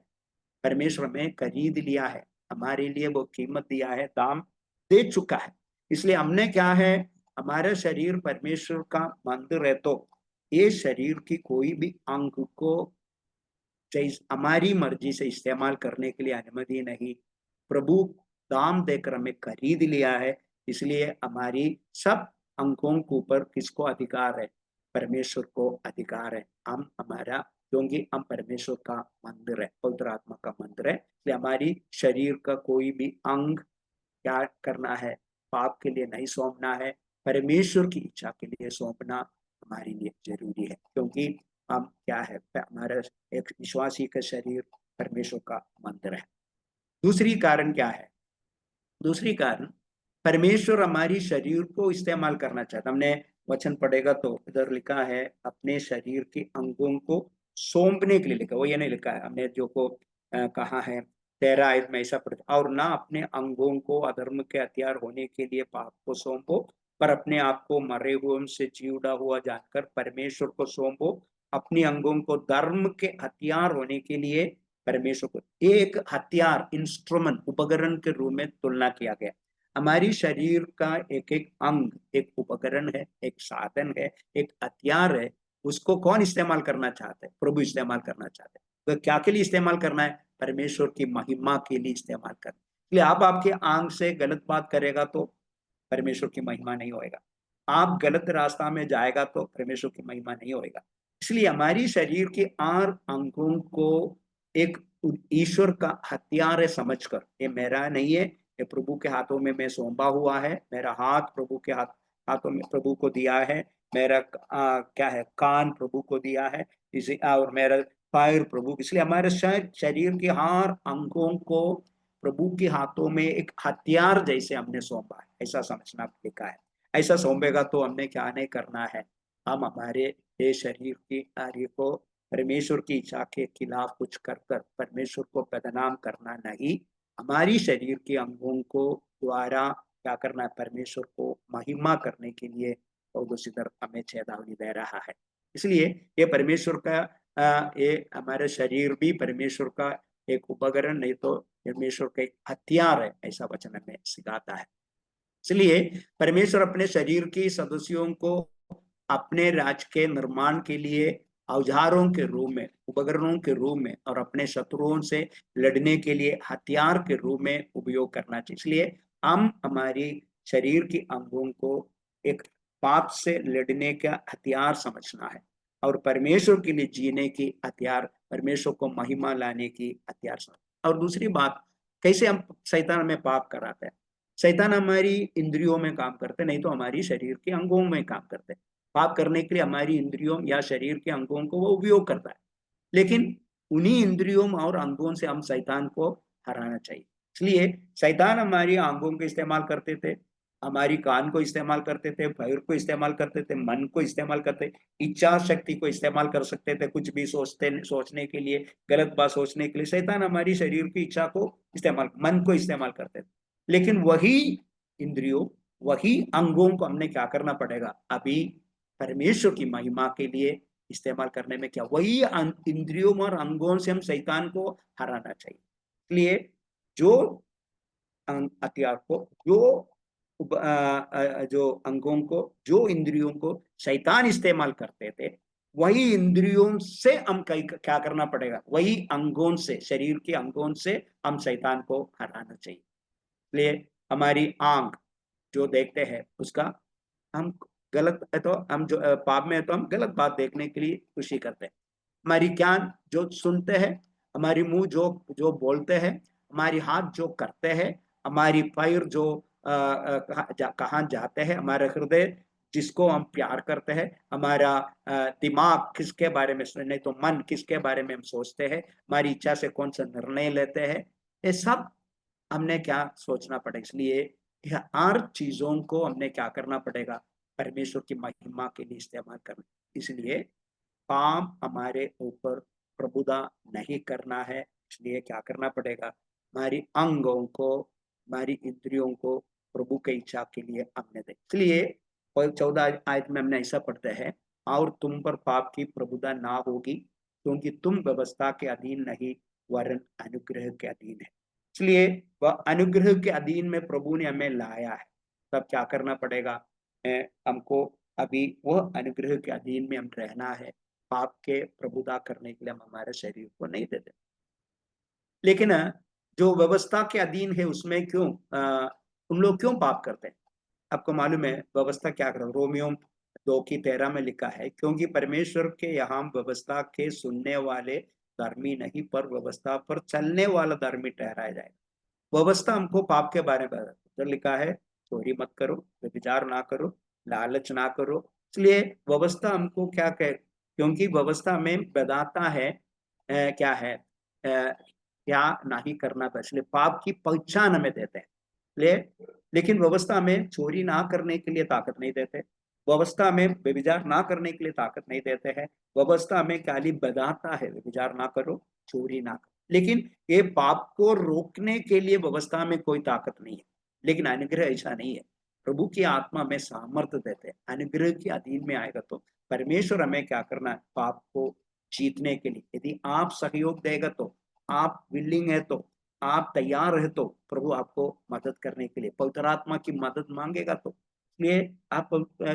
परमेश्वर हमें खरीद लिया है, हमारे लिए वो कीमत दिया है, दाम दे चुका है। इसलिए हमने क्या है, हमारा शरीर परमेश्वर का मंदिर है, तो ये शरीर की कोई भी अंग को हमारी मर्जी से इस्तेमाल करने के लिए अनुमति नहीं। प्रभु दाम देकर हमें खरीद लिया है, इसलिए हमारी सब अंगों के ऊपर किसको अधिकार है? परमेश्वर को अधिकार है। हम हमारा, क्योंकि हम परमेश्वर का मंदिर है, पवित्र आत्मा का मंदिर है, इसलिए हमारी शरीर का कोई भी अंग क्या करना है? पाप के लिए नहीं सौंपना है, परमेश्वर की इच्छा के लिए सौंपना हमारे लिए जरूरी है, क्योंकि हम क्या है, हमारा एक विश्वासी का शरीर परमेश्वर का मंदिर है। दूसरी कारण क्या है? दूसरी कारण, परमेश्वर हमारी शरीर को इस्तेमाल करना चाहता। हमने वचन पढ़ेगा तो इधर लिखा है, अपने शरीर के अंगों को सौंपने के लिए लिखा, वो ये नहीं लिखा है हमने जो को कहा है 13 आयत में ऐसा पढ़ता, और ना अपने अंगों को अधर्म के हथियार होने के लिए पाप को सौंपो, पर अपने आप को मरे हुए से जी उठा हुआ जानकर परमेश्वर को सौंपो। अपने अंगों को धर्म के हथियार होने के लिए परमेश्वर को एक हथियार, इंस्ट्रूमेंट, उपकरण के रूप में तुलना किया गया। हमारी शरीर का एक एक अंग एक उपकरण है, एक साधन है, एक हथियार है। उसको कौन इस्तेमाल करना चाहते हैं? प्रभु इस्तेमाल करना चाहते हैं। तो क्या के लिए इस्तेमाल करना है? परमेश्वर की महिमा के लिए इस्तेमाल करना। इसलिए आप आपके आंग से गलत बात करेगा तो परमेश्वर की महिमा नहीं होएगा। आप गलत रास्ता में जाएगा तो परमेश्वर की महिमा नहीं होएगा। इसलिए हमारी शरीर के आर अंगों को एक ईश्वर का हथियार है समझकर, ये मेरा नहीं है, ये प्रभु के हाथों में मैं सौंपा हुआ है। मेरा हाथ प्रभु के हाथों में प्रभु को दिया है। मेरा क्या है, कान प्रभु को दिया है, इसे और मेरा पैर प्रभु। इसलिए हमारे शरीर के हर अंगों को प्रभु के हाथों में एक हथियार जैसे हमने सौंपा है, ऐसा समझना लिखा है। ऐसा सौंपेगा तो हमने क्या नहीं करना है, हम हमारे ये शरीर की कार्य को परमेश्वर की इच्छा के खिलाफ कुछ कर कर परमेश्वर को बदनाम करना नहीं, हमारी शरीर के अंगों को द्वारा क्या करना है? परमेश्वर को महिमा करने के लिए पौलुस इधर हमें चेतावनी दे रहा है। इसलिए ये परमेश्वर का ये हमारा शरीर भी परमेश्वर का एक उपकरण नहीं तो परमेश्वर का एक हथियार है, ऐसा वचन हमें सिखाता है। इसलिए परमेश्वर अपने शरीर के सदस्यों को अपने राज्य के निर्माण के लिए औजारों के रूप में, उपकरणों के रूप में और अपने शत्रुओं से लड़ने के लिए हथियार के रूप में उपयोग करना चाहिए। इसलिए हम हमारी शरीर के अंगों को एक पाप से लड़ने का हथियार समझना है, और परमेश्वर के लिए जीने की हथियार, परमेश्वर को महिमा लाने की हथियार समझना। और दूसरी बात, कैसे हम शैतान में पाप कराते हैं? शैतान हमारी इंद्रियों में काम करते, नहीं तो हमारी शरीर के अंगों में काम करते। पाप करने के लिए हमारी इंद्रियों या शरीर के अंगों को वो उपयोग करता है, लेकिन उन्हीं इंद्रियों और अंगों से हम शैतान को हराना चाहिए। इसलिए शैतान हमारी आंखों को इस्तेमाल करते थे, हमारी कान को इस्तेमाल करते थे, पैर को इस्तेमाल करते थे, मन को इस्तेमाल करते, इच्छा शक्ति को इस्तेमाल कर सकते थे कुछ भी सोचने के लिए, गलत बात सोचने के लिए। शैतान हमारी शरीर की इच्छा को इस्तेमाल, मन को इस्तेमाल करते थे। लेकिन वही इंद्रियों, वही अंगों को हमने क्या करना पड़ेगा? अभी परमेश्वर की महिमा के लिए इस्तेमाल करने में क्या, वही इंद्रियों और अंगों से हम शैतान को हराना चाहिए। इसलिए जो हथियार को, जो जो अंगों को, जो इंद्रियों को शैतान इस्तेमाल करते थे, वही इंद्रियों से हम क्या करना पड़ेगा, वही अंगों से, शरीर के अंगों से हम शैतान को हराना चाहिए। इसलिए हमारी आंख जो देखते हैं उसका हम गलत है तो हम जो पाप में है तो हम गलत बात देखने के लिए खुशी करते हैं। हमारी कान जो सुनते हैं, हमारी मुंह जो जो बोलते हैं, हमारी हाथ जो करते हैं, हमारी पैर जो कहाँ जाते हैं, हमारा हृदय जिसको हम प्यार करते हैं, हमारा दिमाग किसके बारे में, नहीं तो मन किसके बारे में हम सोचते हैं, हमारी इच्छा से कौन सा निर्णय लेते हैं, ये सब हमने क्या सोचना पड़ेगा। इसलिए यह हर चीजों को हमने क्या करना पड़ेगा, परमेश्वर की महिमा के लिए इस्तेमाल करना। इसलिए काम हमारे ऊपर प्रभुता नहीं करना है, इसलिए क्या करना पड़ेगा, हमारी अंगों को, हमारी इंद्रियों को प्रभु की इच्छा के लिए हमने दे। इसलिए 14 आयत में हमने ऐसा पढ़ते हैं, और तुम पर पाप की प्रभुता ना होगी, क्योंकि तुम व्यवस्था के अधीन नहीं वरन अनुग्रह के अधीन है। इसलिए वह अनुग्रह के अधीन में प्रभु ने हमें लाया है, तब क्या करना पड़ेगा, हमको अभी वह अनुग्रह के अधीन में हम रहना है। पाप के प्रभुता करने के लिए हम हमारे शरीर को नहीं देते। लेकिन जो व्यवस्था के अधीन है उसमें क्यों उन लोग क्यों पाप करते हैं? आपको मालूम है व्यवस्था क्या कर, रोमियो 2:13 में लिखा है, क्योंकि परमेश्वर के यहाँ व्यवस्था के सुनने वाले धर्मी नहीं पर व्यवस्था पर चलने वाला धर्मी ठहराया जाए। व्यवस्था हमको पाप के बारे में तो लिखा है, चोरी मत करो, व्यभिचार ना करो, लालच ना करो। इसलिए व्यवस्था हमको क्या कहे, क्योंकि व्यवस्था में बताता है क्या है, क्या नहीं करना था, इसलिए पाप की पहचान हमें देते हैं। ले लेकिन व्यवस्था में चोरी ना करने के लिए ताकत नहीं देते, व्यवस्था में व्यभिचार ना करने के लिए ताकत नहीं देते हैं। व्यवस्था में खाली बताता है व्यभिचार ना करो, चोरी ना करो, लेकिन ये पाप को रोकने के लिए व्यवस्था में कोई ताकत नहीं है। लेकिन अनुग्रह ऐसा नहीं है, प्रभु की आत्मा में सामर्थ्य देते हैं। अनुग्रह के अधीन में आएगा तो परमेश्वर हमें क्या करना है, पाप को जीतने के लिए यदि आप सहयोग देगा तो, आप विलिंग है तो, आप तैयार है तो प्रभु आपको मदद करने के लिए, पवित्र आत्मा की मदद मांगेगा तो। इसलिए आप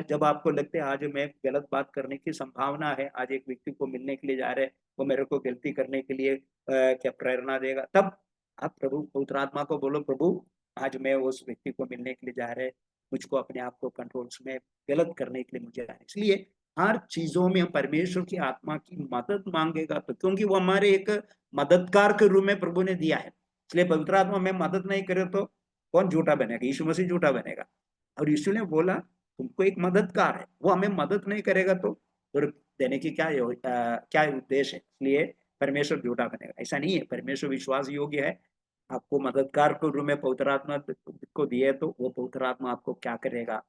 जब आपको लगता है आज मैं गलत बात करने की संभावना है, आज एक व्यक्ति को मिलने के लिए जा रहे हैं, वो मेरे को गलती करने के लिए क्या प्रेरणा देगा, तब आप प्रभु पवित्र आत्मा को बोलो, प्रभु आज मैं उस व्यक्ति को मिलने के लिए जा रहे, मुझको अपने आप को कंट्रोल में गलत करने के लिए मुझे आ रहे। इसलिए हर चीजों में हम परमेश्वर की आत्मा की मदद मांगेगा तो, क्योंकि वो हमारे एक मददगार के रूप में प्रभु ने दिया है। इसलिए पवित्र आत्मा में मदद नहीं करे तो कौन झूठा बनेगा, यीशु मसीह झूठा बनेगा। और यीशु ने बोला तुमको एक मददगार है, वो हमें मदद नहीं करेगा तो फिर देने की क्या उद्देश्य है। इसलिए परमेश्वर झूठा बनेगा, ऐसा नहीं है। परमेश्वर विश्वास योग्य है, आपको मददगार के रूप में पवित्र आत्मा को दिए तो वो पवित्र आत्मा आपको क्या करेगा,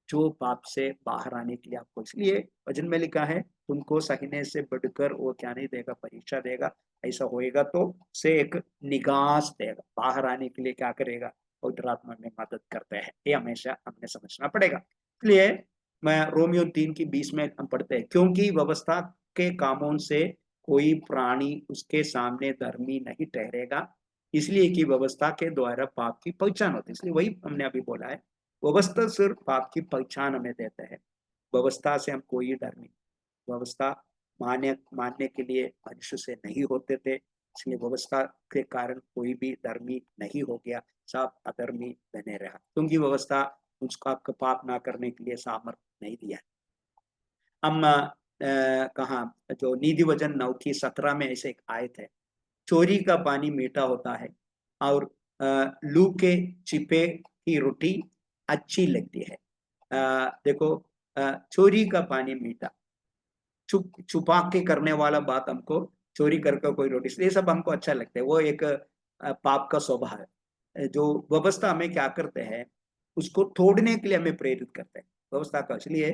जो पाप से बाहर आने के लिए आपको, इसलिए वचन में लिखा है तुमको सहने से बढ़कर वो क्या नहीं देगा, परीक्षा देगा। ऐसा होएगा तो से एक निगास देगा, बाहर आने के लिए क्या करेगा, पवित्र आत्मा में मदद करते हैं। ये हमेशा हमने समझना पड़ेगा। इसलिए मैं रोमियो 3:20 में हम पढ़ते हैं, क्योंकि व्यवस्था के कामों से कोई प्राणी उसके सामने धर्मी नहीं ठहरेगा, इसलिए कि व्यवस्था के द्वारा पाप की पहचान होती है। इसलिए वही हमने अभी बोला है, व्यवस्था सिर्फ पाप की पहचान हमें देता है, व्यवस्था से हम कोई डर नहीं। व्यवस्था मानने के लिए मनुष्य से नहीं होते थे, इसलिए व्यवस्था के कारण कोई भी धर्मी नहीं हो गया, सब अधर्मी बने रहा, क्योंकि व्यवस्था उसका पाप ना करने के लिए सामर्थ्य नहीं दिया। हम कहा जो नीति वचन 9:17 में ऐसे एक आयत है, चोरी का पानी मीठा होता है और लू के छिपे की रोटी अच्छी लगती है। देखो चोरी का पानी मीठा, छुपा के करने वाला बात हमको, चोरी करके कोई रोटी, ये सब हमको अच्छा लगता है, वो एक पाप का स्वभाव है। जो व्यवस्था हमें क्या करते हैं, उसको तोड़ने के लिए हमें प्रेरित करते हैं व्यवस्था का। इसलिए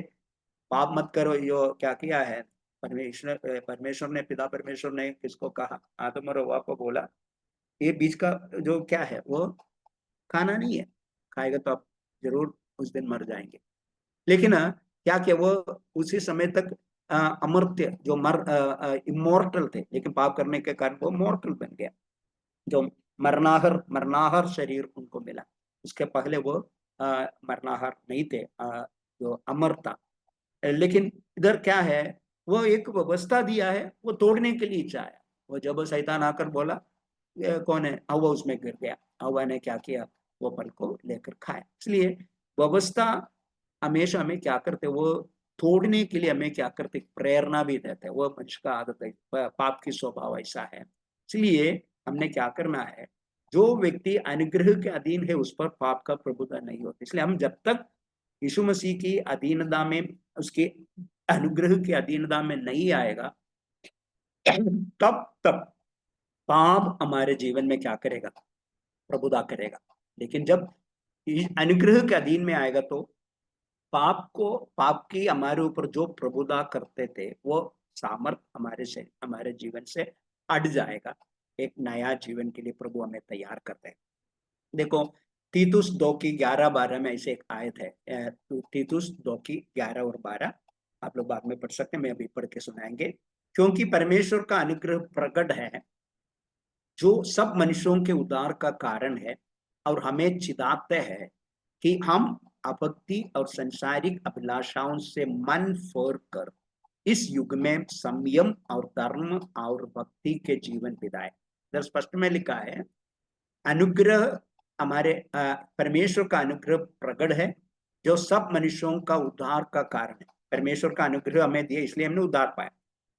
पाप मत करो, जो क्या किया है परमेश्वर ने, पिता परमेश्वर ने किसको कहा, आदम और हव्वा को बोला ये बीज का जो क्या है वो खाना नहीं है, खाएगा तो आप जरूर उस दिन मर जाएंगे। लेकिन क्या किया वो उसी समय तक अमर्त्य जो इमोर्टल थे, लेकिन पाप करने के कारण वो मॉर्टल बन गया, जो मरनाहर मरनाहर शरीर उनको मिला। उसके पहले वो मरनाहार नहीं थे, जो अमर था। लेकिन इधर क्या है, वो एक व्यवस्था दिया है, वो तोड़ने के लिए चाहा। वो जब शैतान आकर बोला, ये कौन है, हवा उसमें गिर गया। हवा ने क्या किया, वो फल को लेकर खाया। इसलिए व्यवस्था हमेशा हमें क्या करते, वो तोड़ने के लिए हमें क्या करते, प्रेरणा भी देते हैं। वो मनुष्य का आदत है, पाप की स्वभाव ऐसा है। इसलिए हमने क्या करना है, जो व्यक्ति अनुग्रह के अधीन है उस पर पाप का प्रभुता नहीं होता। इसलिए हम जब तक यीशु मसीह की अधीनता में, उसके अनुग्रह की अधीनता में नहीं आएगा, तब तक पाप हमारे जीवन में क्या करेगा, प्रभुता करेगा। लेकिन जब अनुग्रह के अधीन में आएगा तो पाप की हमारे ऊपर जो प्रभुता करते थे, वो सामर्थ हमारे जीवन से हट जाएगा। एक नया जीवन के लिए प्रभु हमें तैयार करते हैं। देखो, तीतुस 2 की 11-12 में ऐसे एक आयत है। तीतुस 2 की 11 और 12 आप लोग बाद में पढ़ सकते हैं, मैं अभी पढ़ के सुनाएंगे। क्योंकि परमेश्वर का अनुग्रह प्रकट है, जो सब मनुष्यों के उद्धार का कारण है, और हमें चिताते हैं कि हम आपत्ति और संसारिक अभिलाषाओं से मन फेर कर इस युग में संयम और धर्म और भक्ति के जीवन बिताए। इधर स्पष्ट में लिखा है, अनुग्रह हमारे परमेश्वर का अनुग्रह प्रकट है, जो सब मनुष्यों का उद्धार का कारण है। परमेश्वर का अनुग्रह हमें दिया, इसलिए हमने उद्धार पाया।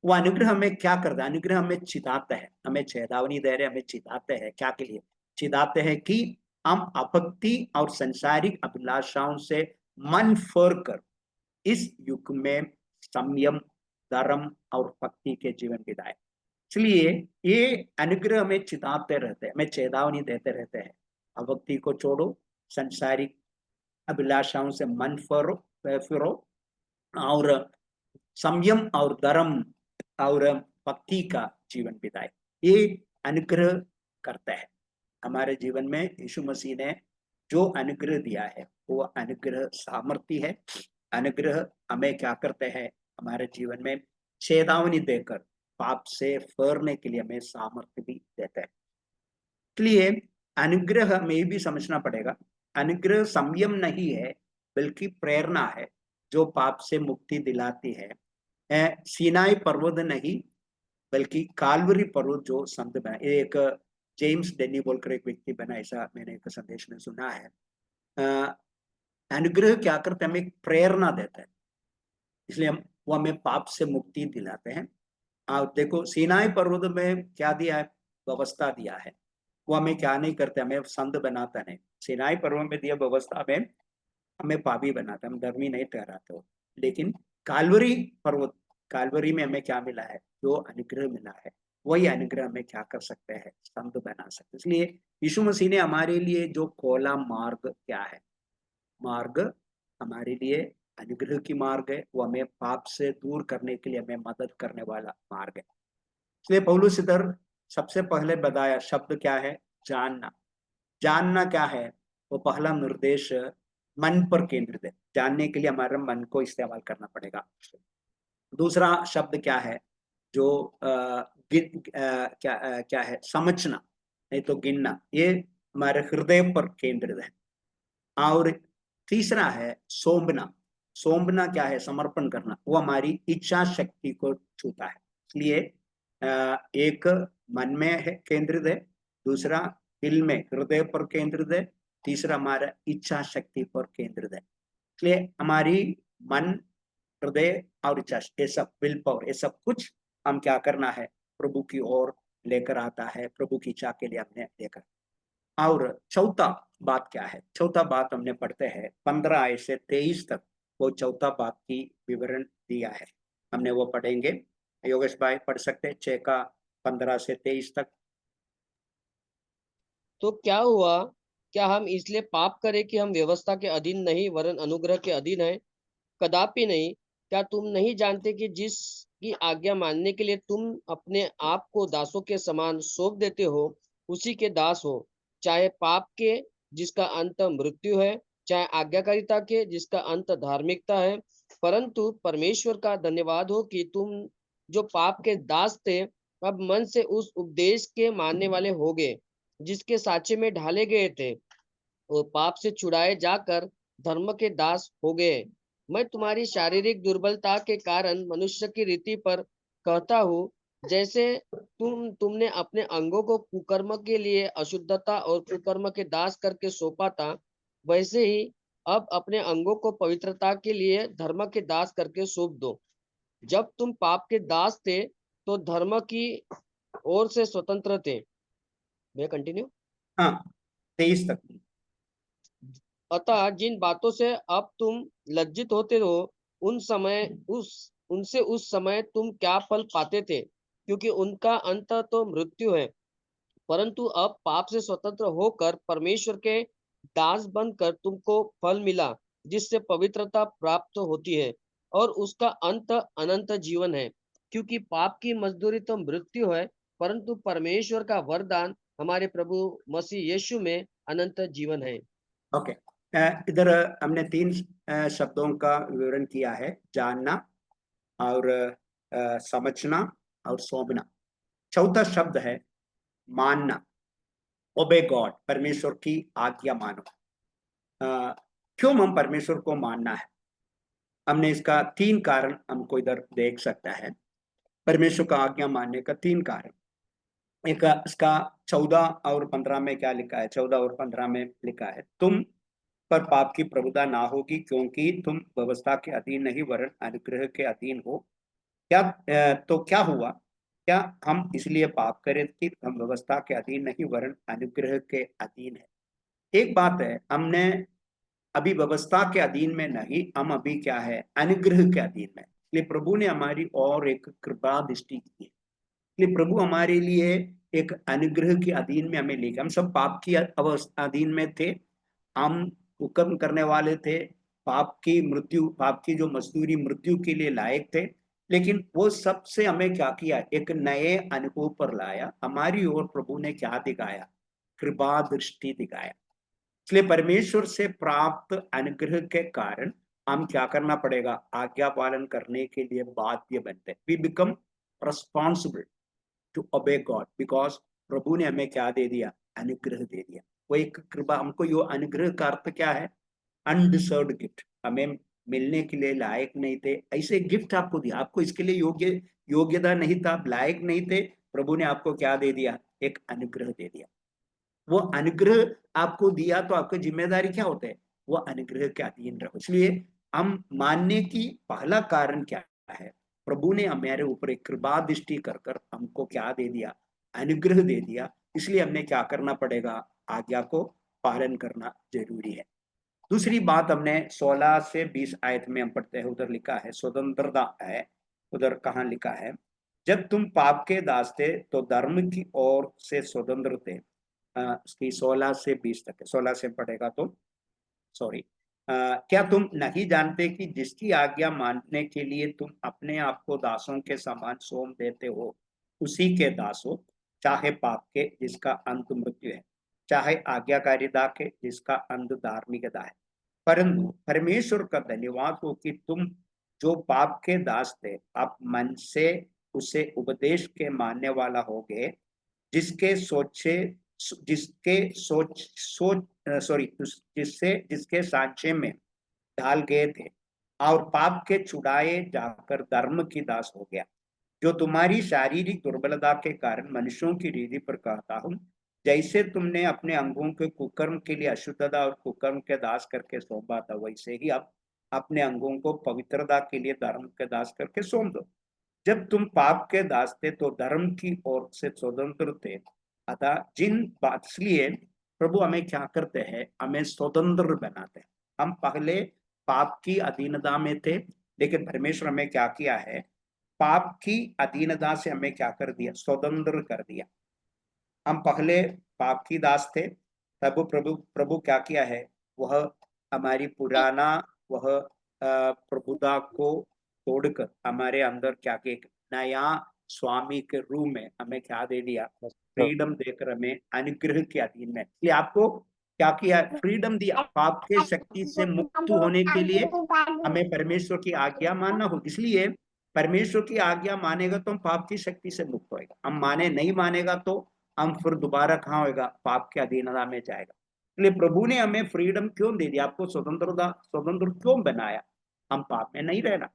वो अनुग्रह हमें क्या करता है, अनुग्रह हमें चिताते हैं, हमें चेतावनी दे रहे, हमें चिताते हैं। क्या के लिए चिताते हैं, कि हम आपत्ति और संसारिक अभिलाषाओं से मन फेर कर इस युग में संयम, धर्म और भक्ति के जीवन बिताए। इसलिए ये अनुग्रह हमें चिताते रहते हैं, हमें चेतावनी देते रहते हैं। अभक्ति को छोड़ो, संसारिक अभिलाषाओं से मन फिरो, और संयम और धर्म और भक्ति का जीवन बिताए। ये अनुग्रह करता है हमारे जीवन में। यीशु मसीह ने जो अनुग्रह दिया है, वो अनुग्रह सामर्थ्य है। अनुग्रह हमें क्या करते हैं, हमारे जीवन में चेतावनी देकर पाप से फेरने के लिए हमें सामर्थ्य भी देता है। इसलिए अनुग्रह हमें भी समझना पड़ेगा, अनुग्रह संयम नहीं है, बल्कि प्रेरणा है जो पाप से मुक्ति दिलाती है। सीनाई पर्वत नहीं, बल्कि काल्वरी पर्वत जो संत बना। एक जेम्स डेनी बोलकर एक व्यक्ति बना, ऐसा मैंने एक संदेश में सुना है। अनुग्रह क्या करते हैं, हमें एक प्रेरणा देता है, इसलिए वो हमें पाप से मुक्ति दिलाते हैं। आप देखो, सीनाई पर्वत में क्या दिया है, व्यवस्था दिया है। वो हमें क्या नहीं करते, हमें संत बनाता नहीं। सीनाई पर्वत में दिया व्यवस्था में हमें पापी बनाता, हम धर्मी नहीं ठहराते हो। लेकिन काल्वरी पर्वत, काल्वरी में हमें क्या मिला है, जो अनुग्रह मिला है, वही अनुग्रह हमें क्या कर सकते हैं, संत बना सकते। इसलिए यीशु मसीह ने हमारे लिए जो खोला मार्ग क्या है, मार्ग हमारे लिए अनुग्रह की मार्ग है। वो हमें पाप से दूर करने के लिए हमें मदद करने वाला मार्ग है। इसलिए पौलुस इधर सबसे पहले बताया शब्द क्या है, जानना। जानना क्या है, वो पहला निर्देश मन पर केंद्रित है। जानने के लिए हमारे मन को इस्तेमाल करना पड़ेगा। दूसरा शब्द क्या है, जो क्या है, समझना नहीं तो गिनना। ये हमारे हृदय पर केंद्रित है। और तीसरा है सौंपना। सौंपना क्या है, समर्पण करना। वो हमारी इच्छा शक्ति को छूता है। इसलिए एक मन में है, केंद्रित है। दूसरा दिल में, हृदय पर केंद्रित है। तीसरा हमारा इच्छा शक्ति पर केंद्रित है। इसलिए हमारी मन, हृदय और इच्छा, ये सब विल पावर, ये सब कुछ हम क्या करना है, प्रभु की ओर लेकर आता है। प्रभु की इच्छा के लिए हमने लेकर। और चौथा बात क्या है, चौथा बात हमने पढ़ते हैं 15 आयत से 23 तक, वो चौथा बात की विवरण दिया है, हमने वो पढ़ेंगे। योगेश भाई पढ़ सकते हैं 6 का 15 से 23 तक। तो क्या हुआ, क्या हम इसलिए पाप करें कि हम व्यवस्था के अधीन नहीं वरन अनुग्रह के अधीन हैं? कदापि नहीं। क्या तुम नहीं जानते कि जिसकी आज्ञा मानने के लिए तुम अपने आप को दासों के समान सौंप देते हो, उसी के दास हो, चाहे पाप के जिसका अंत मृत्यु है, चाहे आज्ञाकारिता के जिसका अंत धार्मिकता है। परंतु परमेश्वर का धन्यवाद हो कि तुम जो पाप के दास थे, अब मन से उस उपदेश के मानने वाले हो गए जिसके साचे में ढाले गए थे। और पाप से छुड़ाए जाकर धर्म के दास हो गए। मैं तुम्हारी शारीरिक दुर्बलता के कारण मनुष्य की रीति पर कहता हूँ, जैसे तुमने अपने अंगों को कुकर्म के लिए अशुद्धता और कुकर्म के दास करके सौंपा था, वैसे ही अब अपने अंगों को पवित्रता के लिए धर्म के दास करके सौंप दो। जब तुम पाप के दास थे तो धर्म की ओर से स्वतंत्र थे। मैं कंटिन्यू। हाँ, 23 तक। अतः जिन बातों से अब तुम लज्जित होते हो, उनसे उस समय तुम क्या फल पाते थे, क्योंकि उनका अंत तो मृत्यु है। परंतु अब पाप से स्वतंत्र होकर परमेश्वर के दास बनकर तुमको फल मिला, जिससे पवित्रता प्राप्त होती है और उसका अंत अनंत जीवन है। क्योंकि पाप की मजदूरी तो मृत्यु है, परंतु परमेश्वर का वरदान हमारे प्रभु मसीह यीशु में अनंत जीवन है। ओके, इधर हमने 3 शब्दों का विवरण किया है, जानना और समझना और सौंपना। चौथा शब्द है मानना, ओबे गॉड, परमेश्वर की आज्ञा मानो। अ, क्यों हम परमेश्वर को मानना है? हमने इसका 3 कारण हमको इधर देख सकता है। परमेश्वर का आज्ञा मानने का 3 कारण। एक इसका 14 और 15 में क्या लिखा है? 14 और 15 में लिखा है, तुम पर पाप की प्रभुता ना होगी, क्योंकि तुम व्यवस्था के अधीन नहीं वरन अनुग्रह के अधीन हो। क्या तो क्या हुआ? क्या हम इसलिए पाप करें कि हम व्यवस्था के अधीन नहीं वरन अनुग्रह के अधीन है? एक बात है, हमने अभी व्यवस्था के अधीन में नहीं, हम अभी क्या है? अनुग्रह के अधीन में। इसलिए प्रभु ने हमारी और एक कृपा दृष्टि की है। इसलिए प्रभु हमारे लिए एक अनुग्रह के अधीन में हमें लेके, हम सब पाप की अवस्था अधीन में थे, हम हुक्म करने वाले थे, पाप की जो मजदूरी मृत्यु के लिए लायक थे, लेकिन वो सबसे हमें क्या किया? एक नए अनुभव पर लाया। हमारी ओर प्रभु ने क्या दिखाया? कृपा दृष्टि दिखाया। इसलिए परमेश्वर से प्राप्त अनुग्रह के कारण हम क्या करना पड़ेगा? आज्ञा पालन करने के लिए बाध्य बनते। We become responsible to obey God, because प्रभु ने हमें क्या दे दिया? अनुग्रह दे दिया। वो एक कृपा। हमको यो अनुग्रह का अर्थ क्या है? Undeserved gift. हमें मिलने के लिए लायक नहीं थे, ऐसे गिफ्ट आपको दिया। आपको इसके लिए योग्यता नहीं था, आप लायक नहीं थे, प्रभु ने आपको क्या दे दिया? एक अनुग्रह दे दिया। वो अनुग्रह आपको दिया तो आपकी जिम्मेदारी क्या होते है? वो अनुग्रह के अधीन रहो। इसलिए हम मानने की पहला कारण क्या है? प्रभु ने हमारे ऊपर एक कृपा दृष्टि कर कर हमको क्या दे दिया? अनुग्रह दे दिया। इसलिए हमने क्या करना पड़ेगा? आज्ञा को पालन करना जरूरी है। दूसरी बात, हमने 16 से 20 आयत में हम पढ़ते हैं, उधर लिखा है स्वतंत्रता है। उधर कहाँ लिखा है? जब तुम पाप के दास थे तो धर्म की ओर से स्वतंत्र थे। इसकी 16 से 20 तक है, 16 से पढ़ेगा तो सॉरी। क्या तुम नहीं जानते कि जिसकी आज्ञा मानने के लिए तुम अपने आप को दासों के समान सौंप देते हो, उसी के दास हो, चाहे पाप के जिसका अंत मृत्यु है, चाहे आज्ञाकारिता के जिसका अंत धार्मिकता है। परंतु परमेश्वर का धन्यवाद हो कि तुम जो पाप के दास थे, अब मन से उसे उपदेश के मानने वाला हो गए, जिसके सोचे जिसके सोच सोच सॉरी जिससे जिसके सांचे में ढाल गए थे, और पाप के छुड़ाए जाकर धर्म की दास हो गया। जो तुम्हारी शारीरिक दुर्बलता के कारण मनुष्यों की रीति पर कहता हूँ, जैसे तुमने अपने अंगों के कुकर्म के लिए अशुद्धता और कुकर्म के दास करके सौंपा था, वैसे ही अब अपने अंगों को पवित्रता के लिए धर्म के दास करके सौंप दो। जब तुम पाप के दास थे तो धर्म की ओर से स्वतंत्र थे। अतः जिन बात इसलिए प्रभु हमें क्या करते हैं? हमें स्वतंत्र बनाते हैं। हम पहले पाप की अधीनता में थे, लेकिन परमेश्वर हमें क्या किया है? पाप की अधीनता से हमें क्या कर दिया? स्वतंत्र कर दिया। हम पहले पाप की दास थे, तब प्रभु प्रभु क्या किया है? वह हमारी पुराना वह प्रभुता को तोड़कर हमारे अंदर क्या किया? एक नया स्वामी के रूप में हमें क्या दे दिया? फ्रीडम देकर हमें अनुग्रह के अधीन में। इसलिए आपको क्या किया? फ्रीडम दिया। पाप के शक्ति से मुक्त होने के लिए हमें परमेश्वर की आज्ञा मानना हो। इसलिए परमेश्वर की आज्ञा मानेगा तो हम पाप की शक्ति से मुक्त होएगा। हम माने नहीं मानेगा तो हम फिर दोबारा कहाँ होएगा? पाप के अधीनता में जाएगा। इसलिए प्रभु ने हमें फ्रीडम क्यों दे दिया, आपको स्वतंत्र क्यों बनाया? हम पाप में नहीं रहना।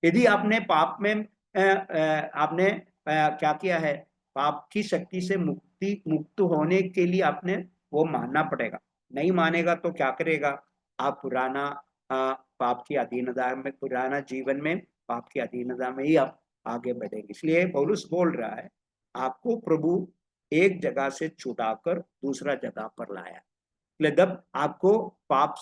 यदि आपने पाप में आपने क्या किया है, पाप की शक्ति से मुक्त होने के लिए आपने वो मानना पड़ेगा। नहीं मानेगा तो क्या करेगा, आप पुराना पाप की अधीनता में, पुराना जीवन में पाप की अधीनता में ही आप आगे बढ़ेंगे। इसलिए पौलुस बोल रहा है, आपको प्रभु एक जगह से छुड़ाकर दूसरा जगह पर लाया। जब आपको पाप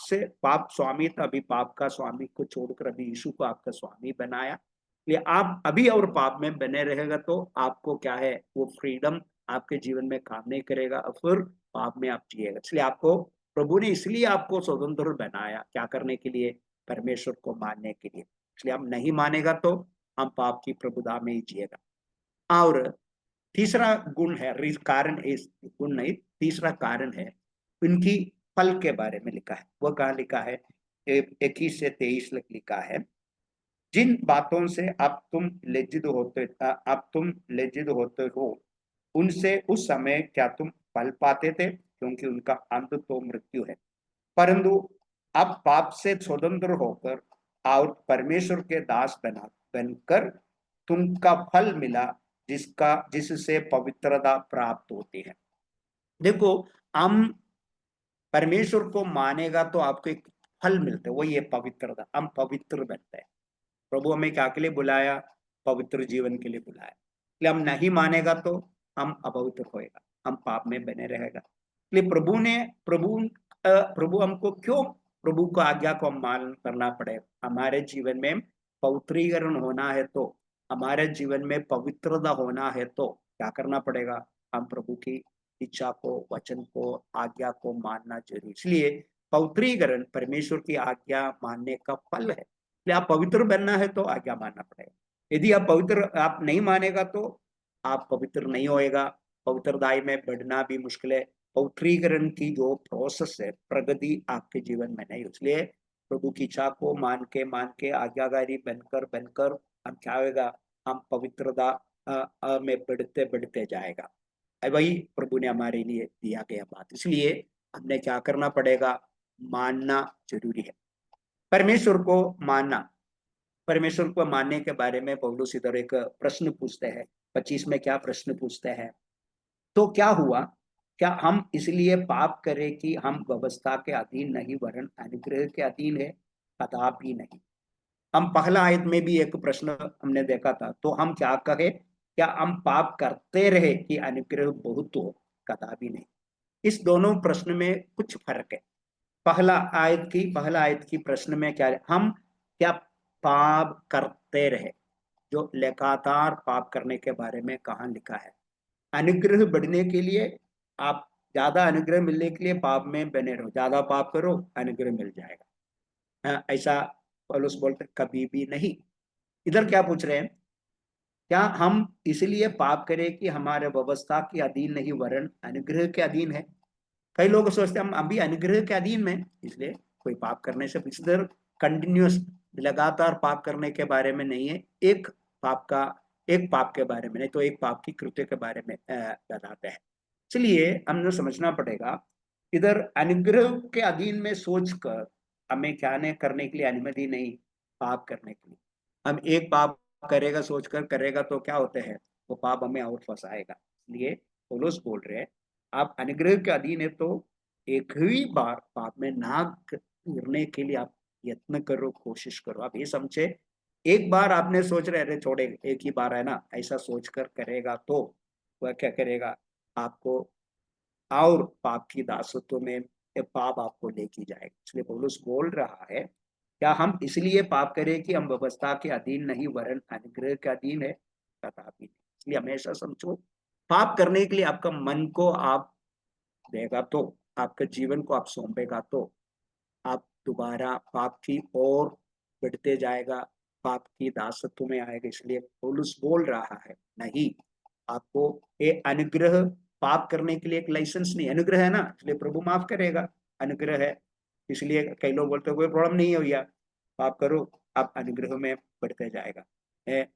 स्वामी था, अभी पाप का स्वामी को छोड़कर अभी यीशु को आपका स्वामी बनाया। इसलिए आप अभी और पाप में बने रहेगा तो आपको क्या है, वो फ्रीडम आपके जीवन में काम नहीं करेगा और फिर पाप में आप जिएगा। इसलिए आपको प्रभु ने इसलिए आपको स्वतंत्र बनाया, क्या करने के लिए, परमेश्वर को मानने के लिए। इसलिए हम नहीं मानेगा तो हम पाप की प्रभुता में ही जिएगा। और तीसरा गुण है, कारण इस गुण नहीं, तीसरा कारण है, उनकी फल के बारे में लिखा है। वो कहा लिखा है, 21 से 23 लिखा है, जिन बातों से अब तुम लज्जित होते हो, उनसे उस समय क्या तुम फल पाते थे? क्योंकि उनका अंत तो मृत्यु है। परंतु अब पाप से स्वतंत्र होकर और परमेश्वर के दास बनकर तुमका फल मिला, जिससे पवित्रता प्राप्त होती है। देखो, हम परमेश्वर को मानेगा तो आपको एक फल मिलता है, वही है पवित्रता। हम पवित्र बनते हैं। प्रभु हमें क्या के लिए बुलाया? पवित्र जीवन के लिए बुलाया। इसलिए हम नहीं मानेगा तो हम अपवित्र होएगा, हम पाप में बने रहेगा। इसलिए प्रभु हमको क्यों, प्रभु को आज्ञा को मान करना पड़े? हमारे जीवन में पवित्रीकरण होना है तो, हमारे जीवन में पवित्रता होना है तो क्या करना पड़ेगा? हम प्रभु की इच्छा को, वचन को, आज्ञा को मानना जरूरी। इसलिए पवित्रीकरण परमेश्वर की आज्ञा मानने का फल है। इसलिए आप पवित्र बनना है तो आज्ञा मानना पड़ेगा। यदि आप नहीं मानेगा तो आप पवित्र नहीं होएगा। पवित्रताई में बढ़ना भी मुश्किल है। पवित्रीकरण की जो प्रोसेस है, प्रगति आपके जीवन में नहीं। इसलिए प्रभु की इच्छा को मान के आज्ञाकारी बनकर बनकर हम क्या होगा, हम पवित्रता में बढ़ते बढ़ते जाएगा। वही प्रभु ने हमारे लिए दिया गया बात। इसलिए हमने क्या करना पड़ेगा, मानना जरूरी है, परमेश्वर को मानना। परमेश्वर को मानने के बारे में पौलुस इधर एक प्रश्न पूछते हैं, 25 में क्या प्रश्न पूछते हैं, तो क्या हुआ, क्या हम इसलिए पाप करें कि हम व्यवस्था के अधीन नहीं वरन अनुग्रह के अधीन है? कदापि नहीं। हम पहला आयत में भी एक प्रश्न हमने देखा था, तो हम क्या कहे, क्या हम पाप करते रहे कि अनुग्रह बहुत हो? कदापि नहीं। इस दोनों प्रश्न में कुछ फर्क है। पहला आयत की प्रश्न में क्या है, हम क्या पाप करते रहे, जो लगातार पाप करने के बारे में कहाँ लिखा है। अनुग्रह बढ़ने के लिए, आप ज्यादा अनुग्रह मिलने के लिए पाप में बने रहो, ज्यादा पाप करो अनुग्रह मिल जाएगा। ऐसा पौलुस बोलते कभी भी नहीं। इधर क्या पूछ रहे हैं, क्या हम इसलिए पाप करें कि हमारे व्यवस्था के अधीन नहीं वरन अनुग्रह के अधीन है? कई लोग सोचते हैं हम अभी अनुग्रह के अधीन में, इसलिए कोई पाप करने से इधर कंटिन्यूस लगातार पाप करने के बारे में नहीं है, पाप का एक पाप के बारे में नहीं, तो एक पाप की कृत्य के बारे में बताते हैं। इसलिए हमने समझना पड़ेगा, इधर अनुग्रह के अधीन में सोचकर हमें क्या नहीं करने के लिए अनुमति नहीं, पाप करने के लिए। हम एक पाप करेगा सोचकर करेगा तो क्या होते हैं, वो पाप हमें और फंसाएगा। इसलिए पौलुस बोल रहे हैं, आप अनुग्रह के अधीन है तो एक ही बार पाप में ना गिरने के लिए आप यत्न करो, कोशिश करो। आप ये समझे, एक बार आपने सोच रहे अरे छोड़े, एक ही बार है ना, ऐसा सोचकर करेगा तो वह क्या करेगा, आपको और पाप की दासत्व में पाप आपको लेके जाएगा। इसलिए पौलुस बोल रहा है, क्या हम इसलिए पाप करें कि हम व्यवस्था के अधीन नहीं वरन अनुग्रह के अधीन है? कदापि नहीं। इसलिए हमेशा समझो, पाप करने के लिए आपका मन को आप देगा तो, आपके जीवन को आप सौंपेगा तो आप दोबारा पाप की ओर बढ़ते जाएगा, पाप की दासत्व में आएगा। इसलिए पौलुस बोल रहा है, नहीं, आपको ये अनुग्रह पाप करने के लिए एक लाइसेंस नहीं, अनुग्रह है ना, इसलिए प्रभु माफ करेगा, अनुग्रह है। इसलिए कई लोग बोलते हैं कोई प्रॉब्लम नहीं है भैया, पाप करो, आप अनुग्रह में बढ़ते जाएगा।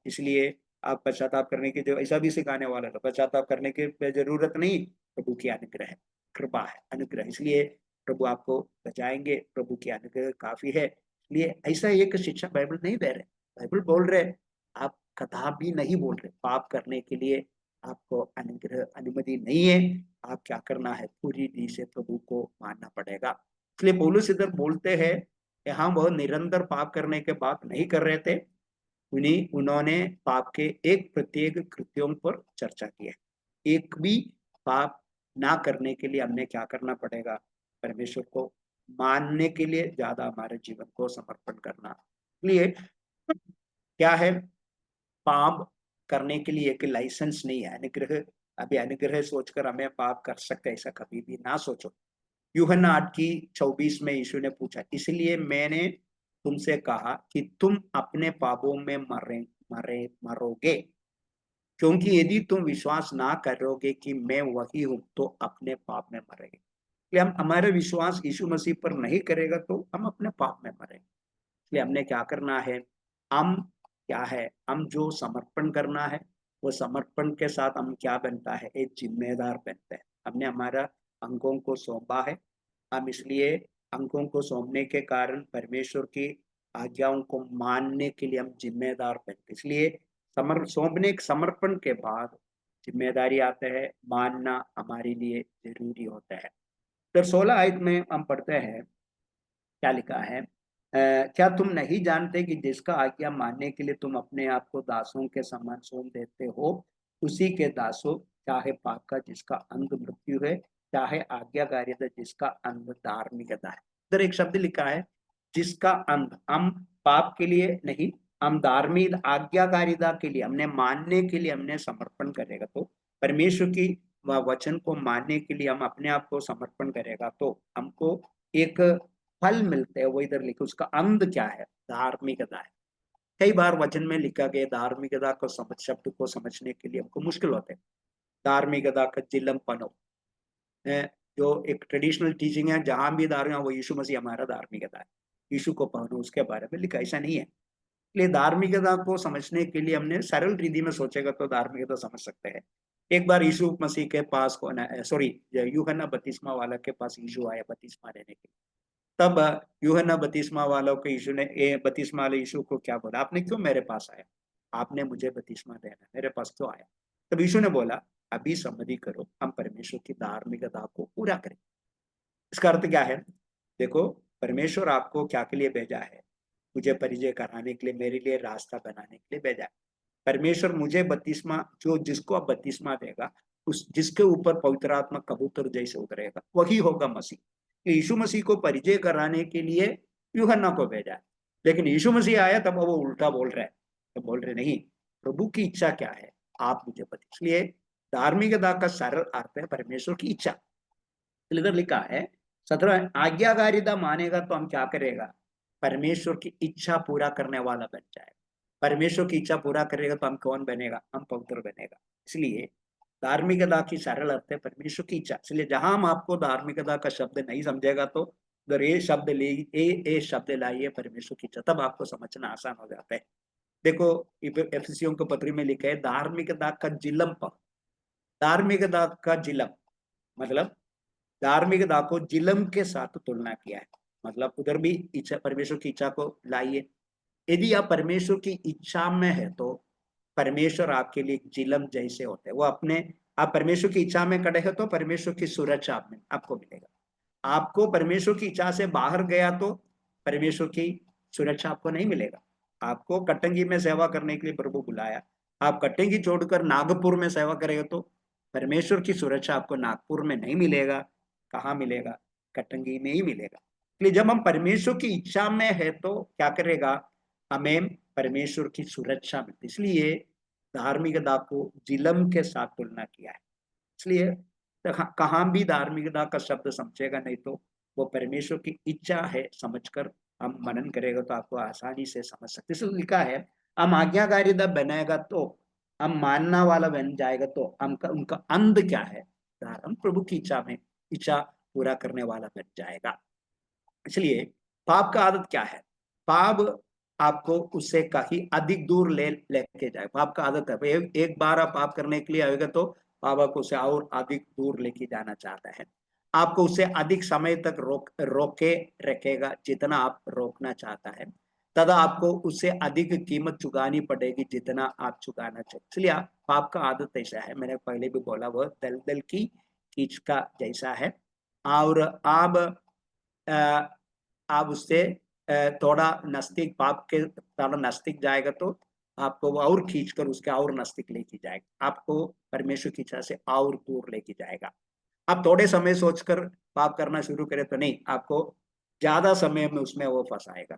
इसलिए आप पश्चाताप करने की, जो ऐसा भी सिखाने वाला था, पश्चाताप करने की जरूरत नहीं, प्रभु की अनुग्रह है, कृपा है, अनुग्रह। इसलिए प्रभु आपको बचाएंगे, प्रभु की अनुग्रह काफी है। इसलिए ऐसा एक शिक्षा बाइबल नहीं दे रहे। बाइबल बोल रहे आप कदापि नहीं बोल रहे पाप करने के लिए आपको अनुग्रह अनुमति नहीं है। आप क्या करना है, पूरी रीति से प्रभु को मानना पड़ेगा। इसलिए पौलुस इधर बोलते हैं यहाँ वह निरंतर पाप करने के बात नहीं कर रहे थे। उन्होंने पाप के एक प्रत्येक कृत्यों पर चर्चा की है। एक भी पाप ना करने के लिए हमने क्या करना पड़ेगा, परमेश्वर को मानने के लिए ज्यादा हमारे जीवन को समर्पण करना। इसलिए क्या है, पाप करने के लिए एक लाइसेंस नहीं है, अनुग्रह। अभी अनुग्रह सोचकर हमें पाप कर सकते, ऐसा कभी भी ना सोचो। यूहन्ना 8:24 में यीशु ने पूछा, इसलिए मैंने तुमसे कहा कि तुम अपने पापों में मरोगे, क्योंकि यदि तुम विश्वास ना करोगे कि मैं वही हूं तो अपने पाप में मरेंगे। इसलिए हम हमारे विश्वास यीशु मसीह पर नहीं करेगा तो हम अपने पाप में मरेंगे। इसलिए हमने क्या करना है, हम क्या है, हम जो समर्पण करना है वो समर्पण के साथ हम क्या बनता है, एक जिम्मेदार बनते हैं। हमने हमारा अंगों को सौंपा है, हम इसलिए अंगों को सौंपने के कारण परमेश्वर की आज्ञाओं को मानने के लिए हम जिम्मेदार बनते। इसलिए सौंपने समर्पण के बाद जिम्मेदारी आते है, मानना हमारे लिए जरूरी होता है। तो 16 आयत में हम पढ़ते हैं, क्या लिखा है, क्या तुम नहीं जानते कि जिसका आज्ञा मानने के लिए तुम अपने आप को दासों के समान सौंप देते हो, उसी के दासों, चाहे पाप का जिसका अंत मृत्यु है, चाहे आज्ञाकारिता जिसका अंत धार्मिकता है। इधर एक शब्द लिखा है जिसका अंत, हम पाप के लिए नहीं, हम धार्मिक आज्ञाकारिता के लिए, हमने मानने के लिए हमने समर्पण करेगा तो परमेश्वर की वचन को मानने के लिए हम अपने आप को समर्पण करेगा तो हमको एक फल मिलते हैं। वो इधर लिखो, उसका अंत क्या है, धार्मिकता है। कई बार वचन में लिखा गया धार्मिकता को शब्द को समझने के लिए हमको मुश्किल होते हैं। धार्मिकता का जिलमपनो जो एक ट्रेडिशनल टीचिंग है, जहां भी धार्मिक वो यीशु मसीह हमारा धार्मिकता है, यीशु को पहनो, उसके बारे में लिखा, ऐसा नहीं है। इसलिए धार्मिकता को समझने के लिए हमने सरल रीति में सोचेगा तो धार्मिकता समझ सकते हैं। एक बार यीशु मसीह के पास यूहन्ना बपतिस्मा वाला के पास यीशु आया बपतिस्मा लेने के लिए। तब यूहन्ना बपतिस्मा वालों को यीशु ने बपतिस्मा वाले यीशु को क्या बोला, आपने क्यों मेरे पास आया, आपने मुझे बपतिस्मा देना, मेरे पास क्यों आया। तब यीशु ने बोला, अभी समाधि करो, हम परमेश्वर की धार्मिकता को पूरा करें। इसका अर्थ क्या है, देखो परमेश्वर आपको क्या के लिए भेजा है, मुझे परिचय कराने के लिए, मेरे लिए रास्ता बनाने के लिए भेजा है। परमेश्वर मुझे बपतिस्मा, जो जिसको अब बपतिस्मा देगा, उस जिसके ऊपर पवित्र आत्मा कबूतर जैसे उतरेगा वही होगा मसीह। यीशु मसीह को परिचय कराने के लिए यूहन्ना को भेजा है, लेकिन यीशु मसीह आया तब वो उल्टा बोल रहा है। तो बोल रहे नहीं, प्रभु की इच्छा क्या है, आप मुझे पता। इसलिए धार्मिकता का सरल अर्थ है परमेश्वर की इच्छा। इधर लिखा है 17, आज्ञाकारिता मानेगा तो हम क्या करेगा, परमेश्वर की इच्छा पूरा करने वाला बन जाएगा। परमेश्वर की इच्छा पूरा करेगा तो हम कौन बनेगा, हम पवित्र बनेगा। इसलिए धार्मिकता की सरल अर्थ है परमेश्वर की इच्छा। इसलिए जहां हम आपको धार्मिकता का शब्द नहीं समझेगा तो अगर ये शब्द ले, ए शब्द लाइए परमेश्वर की इच्छा, तब आपको समझना आसान हो जाता है। देखो एफिसियों को पत्री में लिखा है धार्मिकता का जिलम, धार्मिकता का जिलम मतलब धार्मिकता को जिलम के साथ तुलना किया है। मतलब उधर भी इच्छा, परमेश्वर की इच्छा को लाइए। यदि आप परमेश्वर की इच्छा में है तो परमेश्वर आपके लिए जिलम जैसे होते हैं। वो अपने, आप परमेश्वर की इच्छा में खड़े हो तो परमेश्वर की सुरक्षा आप में आपको मिलेगा। आपको परमेश्वर की इच्छा से बाहर गया तो परमेश्वर की सुरक्षा आपको नहीं मिलेगा। आपको कटंगी में सेवा करने के लिए प्रभु बुलाया, आप कटंगी छोड़कर नागपुर में सेवा करेगा तो परमेश्वर की सुरक्षा आपको नागपुर में नहीं मिलेगा। कहाँ मिलेगा, कटंगी में ही मिलेगा। इसलिए जब हम परमेश्वर की इच्छा में है तो क्या करेगा, हमें परमेश्वर की सुरक्षा मिलती। इसलिए धार्मिकता को जिलम के साथ तुलना किया है। इसलिए कहाँ भी धार्मिकता का शब्द समझेगा नहीं तो वो परमेश्वर की इच्छा है समझकर हम मनन करेगा तो आपको आसानी से समझ सकते। इसलिए लिखा है हम आज्ञाकारिता बनाएगा तो, हम मानना वाला बन जाएगा तो हमका उनका अंत क्या है, हम प्रभु की इच्छा में इच्छा पूरा करने वाला बन जाएगा। इसलिए पाप का आदत क्या है, पाप आपको उससे काफी अधिक दूर लेके जाए। पाप का आदत है, एक बार आप पाप करने के लिए आएगा तो पाप को उसे और अधिक दूर लेके जाना चाहता है। आपको उससे अधिक समय तक रोके रखेगा जितना आप रोकना चाहता है, तथा आपको उससे अधिक कीमत चुकानी पड़ेगी जितना आप चुकाना चाहते। इसलिए पाप का आदत ऐसा है, मैंने पहले भी बोला, वह दलदल की कीच का जैसा है। और आप उससे थोड़ा नजदीक, पाप के थोड़ा नजदीक जाएगा तो आपको वो और खींच कर उसके और नजदीक लेके जाएगा, आपको परमेश्वर की इच्छा से और दूर लेके जाएगा। आप थोड़े समय सोचकर पाप करना शुरू करें तो नहीं, आपको ज्यादा समय में उसमें वो फंसाएगा।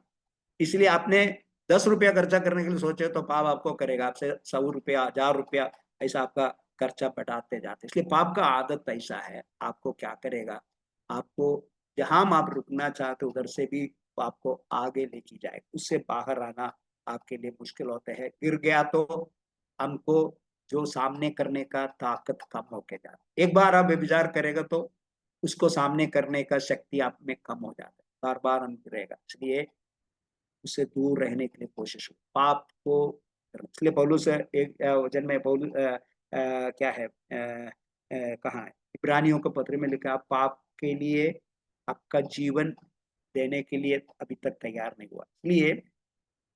इसलिए आपने 10 रुपया खर्चा करने के लिए सोचे तो पाप आपको करेगा, आपसे 100 रुपया, 1000 रुपया ऐसा आपका खर्चा बढ़ाते जाते। इसलिए पाप का आदत ऐसा है, आपको क्या करेगा, आपको जहां आप रुकना चाहते उधर से भी वो आपको आगे लेके जाए, उससे बाहर आना आपके लिए मुश्किल होता है। गिर गया तो हमको जो सामने करने का ताकत कम होके जाती। एक बार आप व्यभिचार करेगा तो उसको सामने करने का शक्ति आप में कम हो जाता है, बार बार हम गिरेगा। इसलिए उससे दूर रहने के लिए कोशिश हो, पाप को। इसलिए पौलुस एक वचन में पौलुस क्या है, कहाँ है, इब्रानियों के पत्र में लिखा, आप पाप के लिए आपका जीवन देने के लिए अभी तक तैयार नहीं हुआ। इसलिए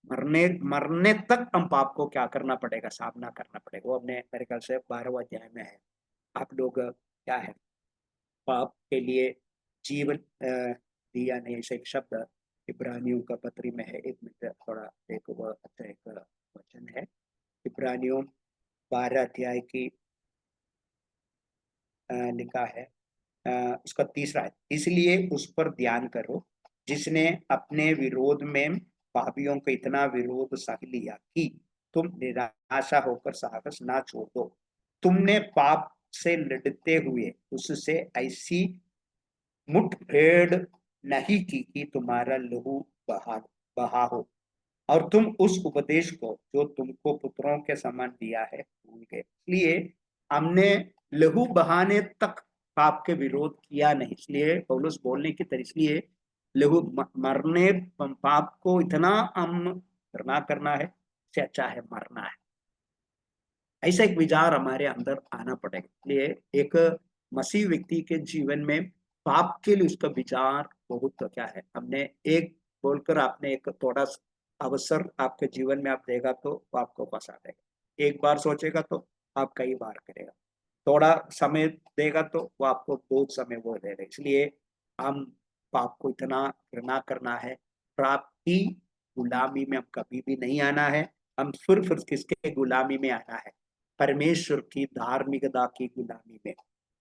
मरने मरने तक हम पाप को क्या करना पड़ेगा, सामना करना पड़ेगा। वो अपने मेरे ख्याल से 12वें अध्याय में है। आप लोग क्या है, पाप के लिए जीवन दिया नहीं, ऐसा एक शब्द इब्रानियों का पत्री में है। एक मिनट, थोड़ा देखो, वह अच्छा एक वचन है, इब्रानियों 12 अध्याय की लिखा है, उसका तीसरा है, इसलिए उस पर ध्यान करो जिसने अपने विरोध में पापियों को इतना विरोध सह लिया कि तुम निराशा होकर साहस ना छोड़ दो। तुमने पाप से लड़ते हुए उससे ऐसी मुठभेड़ नहीं की कि तुम्हारा लहू बहा बहा हो, और तुम उस उपदेश को जो तुमको पुत्रों के समान दिया है भूल गए। इसलिए हमने लहू बहाने तक पाप के विरोध किया नहीं। इसलिए पौलुस बोलने की तरह, इसलिए लहू मरने, पाप को इतना हम करना करना है, इससे अच्छा है मरना है। ऐसा एक विचार हमारे अंदर आना पड़ेगा। इसलिए एक मसीह व्यक्ति के जीवन में पाप के लिए उसका विचार बहुत क्या है, हमने एक बोलकर आपने एक थोड़ा अवसर आपके जीवन में आप देगा तो वो आपको फंसा देगा। एक बार सोचेगा तो आप कई बार करेगा, थोड़ा समय देगा तो वो आपको बहुत समय वो देगा। इसलिए हम पाप को इतना घृणा करना है, पाप की गुलामी में हम कभी भी नहीं आना है। हम फिर किसके गुलामी में आना है, परमेश्वर की धार्मिकता की गुलामी में,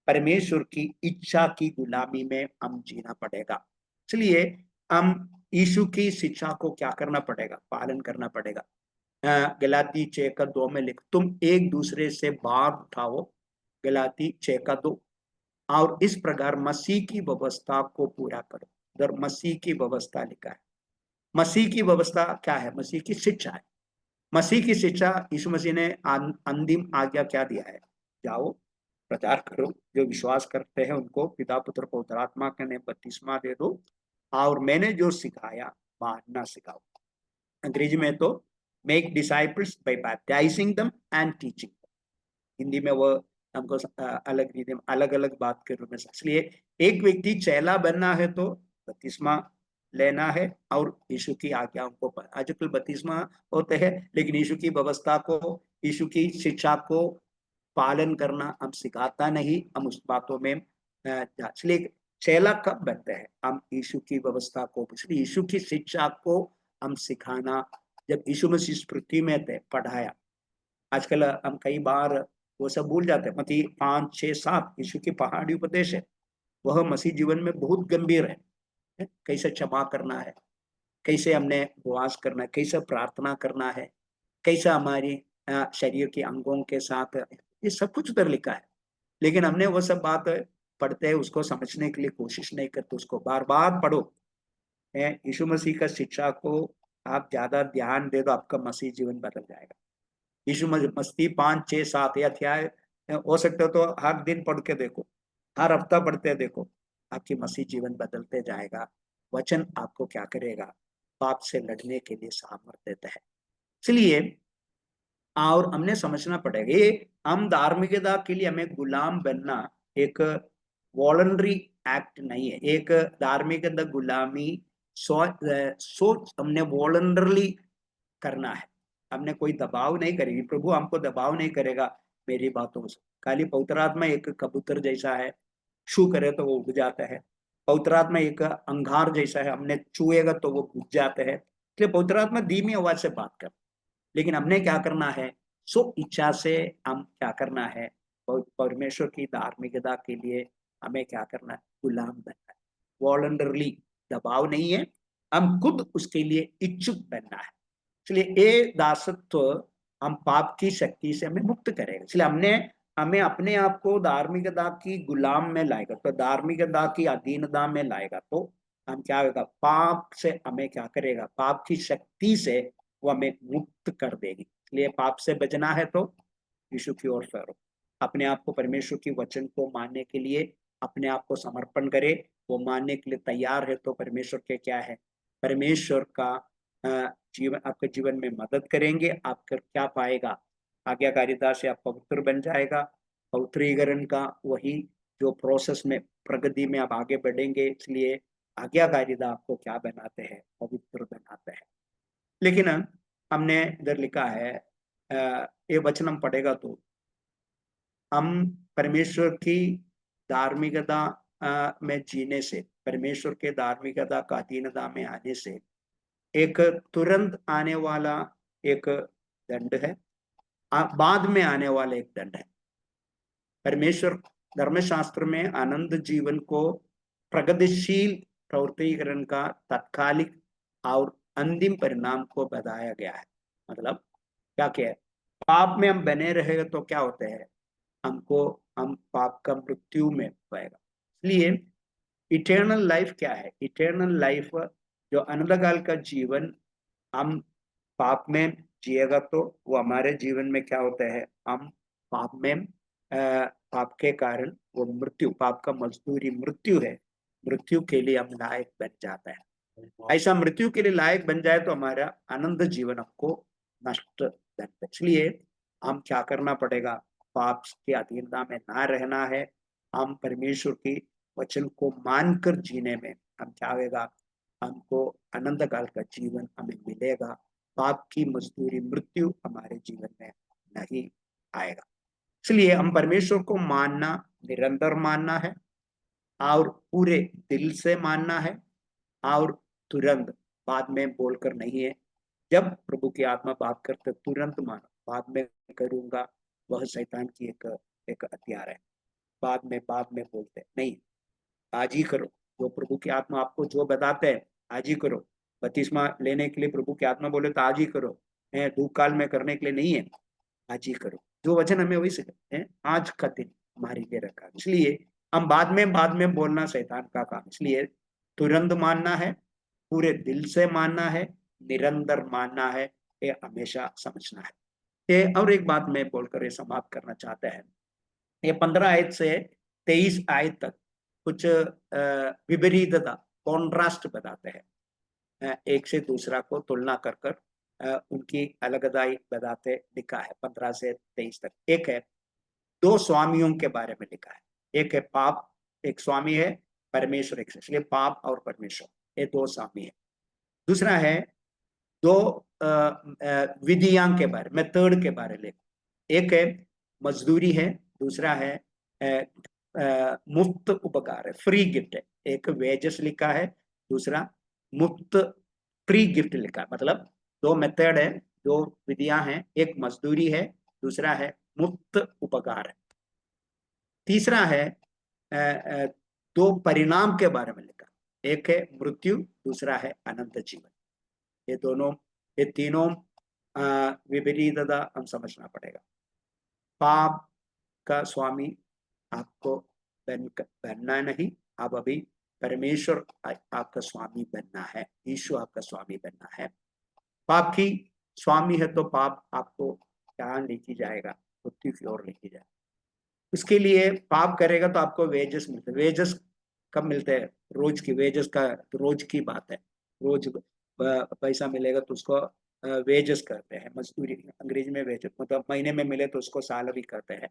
परमेश्वर की इच्छा की गुलामी में हम जीना पड़ेगा। इसलिए हम यीशु की शिक्षा को क्या करना पड़ेगा, पालन करना पड़ेगा। गलाती 6:2 में लिख, तुम एक दूसरे से भार उठाओ, गलाती 6:2, और इस प्रकार मसीह की व्यवस्था को पूरा करो। उधर मसीह की व्यवस्था लिखा है। मसीह की व्यवस्था क्या है, मसीह की शिक्षा है। मसीह की शिक्षा, यीशु मसीह ने अंतिम आज्ञा क्या दिया है, जाओ प्रचार करो, जो विश्वास करते हैं उनको पिता पुत्र पवित्र आत्मा के ने बपतिस्मा दे दो, और मैंने जो सिखाया मानना सिखाओ। अंग्रेजी में तो make disciples by baptising them and teaching. Hindi में वो हमको अलग रीति में अलग अलग बात के रूप में। इसलिए एक व्यक्ति चेला बनना है तो बपतिस्मा लेना है और यीशु की आज्ञाओं को आजकल बपतिस्मा होते हैं, लेकिन यीशु की व्यवस्था को, यीशु की शिक्षा को पालन करना हम सिखाता नहीं, हम उस बातों में इसलिए चेला कब बनते हैं, हम यीशु की व्यवस्था को, इसलिए यीशु की शिक्षा को हम सिखाना। जब यीशु मसीह इस पृथ्वी में थे, पढ़ाया। आजकल हम कई बार वो सब भूल जाते हैं। मत्ती 5, 6, 7 यीशु की पहाड़ी उपदेश है, वह मसीह जीवन में बहुत गंभीर है। कैसे क्षमा करना है, कैसे हमने उपवास करना है, कैसे प्रार्थना करना है, कैसे हमारी शरीर के अंगों के साथ, ये सब कुछ उधर लिखा है। लेकिन हमने वो सब बात पढ़ते हैं, उसको समझने के लिए कोशिश नहीं करते, उसको बार बार पढ़ो। यीशु मसीह का शिक्षा को आप ज्यादा ध्यान दे दो, आपका मसीह जीवन बदल जाएगा। यीशु मसीह 5, 6, 7 अध्याय हो सकते हो तो हर दिन पढ़ के देखो, हर हफ्ता पढ़ते देखो, आपकी मसीह जीवन बदलते जाएगा। वचन आपको क्या करेगा, पाप से लड़ने के लिए सामर्थ्य देता है। इसलिए और हमने समझना पड़ेगा, ये हम धार्मिकता के लिए हमें गुलाम बनना एक वॉलंटरी एक्ट नहीं है। एक धार्मिकता गुलामी सोच हमने वॉलंटरली करना है। हमने कोई दबाव नहीं करेगी, प्रभु हमको दबाव नहीं करेगा मेरी बातों से। खाली पवित्र आत्मा एक कबूतर जैसा है, छू करे तो वो उड़ जाता है। पवित्र आत्मा एक अंगार जैसा है, हमने छुएगा तो वो बुझ जाते हैं। इसलिए पवित्र आत्मा धीमी आवाज से बात कर, लेकिन हमने क्या करना है, सो इच्छा से हम क्या करना है, परमेश्वर की धार्मिकता के लिए हमें क्या करना है, गुलाम बनना है। वॉलंटरली दबाव नहीं है, हम खुद उसके लिए इच्छुक बनना है। इसलिए ये दासत्व हम पाप की शक्ति से हमें मुक्त करेगा। इसलिए हमने हमें अपने आप को धार्मिकता की गुलाम में लाएगा, तो धार्मिकता की अधीनता में लाएगा तो हम क्या होगा, पाप से हमें क्या करेगा, पाप की शक्ति से वो हमें मुक्त कर देगी। इसलिए पाप से बचना है तो यीशु की ओर फेरो, अपने आप को परमेश्वर की वचन को मानने के लिए अपने आप को समर्पण करे। वो मानने के लिए तैयार है तो परमेश्वर के क्या है, परमेश्वर का जीवन आपके जीवन में मदद करेंगे। आपका क्या पाएगा, आज्ञाकारिता से आप पवित्र बन जाएगा। पवित्रीकरण का वही जो प्रोसेस में प्रगति में आप आगे बढ़ेंगे। इसलिए आज्ञाकारिता आपको क्या बनाते हैं, पवित्र बनाते हैं। लेकिन हमने इधर लिखा है, ये वचन हम पढ़ेगा तो हम परमेश्वर की धार्मिकता में जीने से, परमेश्वर के धार्मिकता का अधीनता में आने से एक तुरंत आने वाला एक दंड है, बाद में आने वाला एक दंड है। परमेश्वर धर्मशास्त्र में आनंद जीवन को प्रगतिशील प्रवृत्तिकरण का तात्कालिक और अंतिम परिणाम को बताया गया है। मतलब क्या क्या है, पाप में हम बने रहेगा तो क्या होते हैं, हमको हम पाप का मृत्यु में पाएगा। इसलिए इटर्नल लाइफ क्या है, इटर्नल लाइफ जो अनंत काल का जीवन हम पाप में जिएगा तो वो हमारे जीवन में क्या होता है, हम पाप में पाप के कारण वो मृत्यु, पाप का मजदूरी मृत्यु है, मृत्यु के लिए हम लायक बन जाता है। ऐसा मृत्यु के लिए लायक बन जाए तो हमारा आनंद जीवन हमको नष्ट बनता है। इसलिए हम क्या करना पड़ेगा, पाप की अधीनता में ना रहना है। हम परमेश्वर की वचन को मानकर जीने में हम क्या होगा, हमको अनंत काल का जीवन हमें मिलेगा। पाप की मजदूरी मृत्यु हमारे जीवन में नहीं आएगा। इसलिए हम परमेश्वर को मानना, निरंतर मानना है और पूरे दिल से मानना है और तुरंत, बाद में बोलकर नहीं है। जब प्रभु की आत्मा बात करते तुरंत मानो, बाद में करूंगा, वह शैतान की एक एक हथियार है। बाद में बोलते नहीं, आज ही करो। जो प्रभु की आत्मा आपको जो बताते हैं आज ही करो। बपतिस्मा लेने के लिए प्रभु की आत्मा बोले तो आज ही करो, है दुख काल में करने के लिए नहीं है, आज ही करो। जो वचन हमें वही सिखाते हैं, आज का दिन हमारे लिए रखा। इसलिए हम बाद में बोलना शैतान का काम। इसलिए तुरंत मानना है, पूरे दिल से मानना है, निरंतर मानना है, ये हमेशा समझना है। ये और एक बात मैं बोलकर ये समाप्त करना चाहता है। ये 15 आयत से 23 आयत तक कुछ विपरीतता, कॉन्ट्रास्ट बताते हैं। एक से दूसरा को तुलना कर कर उनकी अलगदाई बताते लिखा है 15 से 23 तक। एक है दो स्वामियों के बारे में लिखा है। एक है पाप, एक स्वामी है, परमेश्वर एक, इसलिए पाप और परमेश्वर ये दो स्वामी है। दूसरा है दो विधियां के बारे, मेथड के बारे में। एक है मजदूरी है, दूसरा है मुफ्त उपकार है, फ्री गिफ्ट है। एक वेजेस लिखा है, दूसरा मुफ्त फ्री गिफ्ट लिखा है। मतलब दो मेथड है, दो विधियां हैं, एक मजदूरी है, दूसरा है मुफ्त उपकार है। तीसरा है दो परिणाम के बारे में लिखा, एक है मृत्यु, दूसरा है अनंत जीवन। ये दोनों, ये तीनों विपरीतता हम समझना पड़ेगा। पाप का स्वामी आपको बनना नहीं, आप अभी परमेश्वर आपका स्वामी बनना है, यीशु आपका स्वामी बनना है। पाप की स्वामी है तो पाप आपको कहाँ लेके जाएगा, मृत्यु की ओर लेके जाएगा। उसके लिए पाप करेगा तो आपको वेजेस मिलते, वेजेस कब मिलते हैं, रोज की वेजेस का, रोज की बात है। रोज पैसा मिलेगा तो उसको वेजेस करते हैं, मजदूरी अंग्रेजी में वेजेस, मतलब महीने में मिले तो उसको साल भी करते हैं।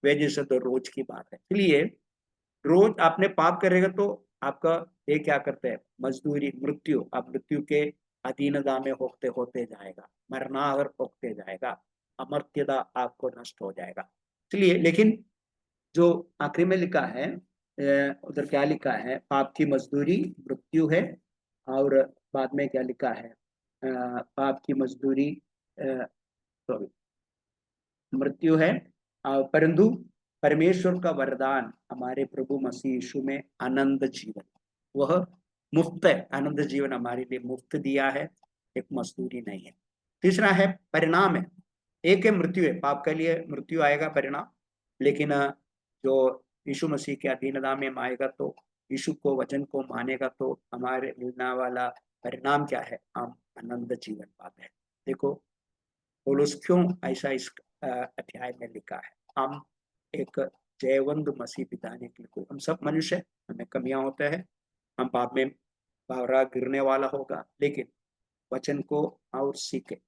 वेजेस तो रोज की बात है। इसलिए रोज आपने पाप करेगा तो आपका ये क्या करते हैं, मजदूरी मृत्यु, आप मृत्यु के अधीनता में होते होते जाएगा, मरनागर होते जाएगा, अमर्त्यता आपको नष्ट हो जाएगा। इसलिए लेकिन जो आखिरी में लिखा है, उधर क्या लिखा है, पाप की मजदूरी मृत्यु है। और बाद में क्या लिखा है, पाप की मजदूरी सॉरी मृत्यु है, परंतु परमेश्वर का वरदान हमारे प्रभु मसीह यीशु में आनंद जीवन, वह मुफ्त है। आनंद जीवन हमारे लिए मुफ्त दिया है, एक मजदूरी नहीं है। तीसरा है परिणाम है। एक है मृत्यु है, पाप के लिए मृत्यु आएगा परिणाम, लेकिन जो यीशु मसीह के अधीनता में आएगा तो यीशु को वचन को मानेगा तो हमारे मिलने वाला परिणाम क्या है, हम आनंद जीवन पाते हैं। देखो पौलुस क्यों ऐसा इस अध्याय में लिखा है, हम एक जयवंत मसीह बिताने के लिए, हम सब मनुष्य हैं, हमें कमियां होते हैं, हम पाप में बावरा गिरने वाला होगा, लेकिन वचन को और सीखे,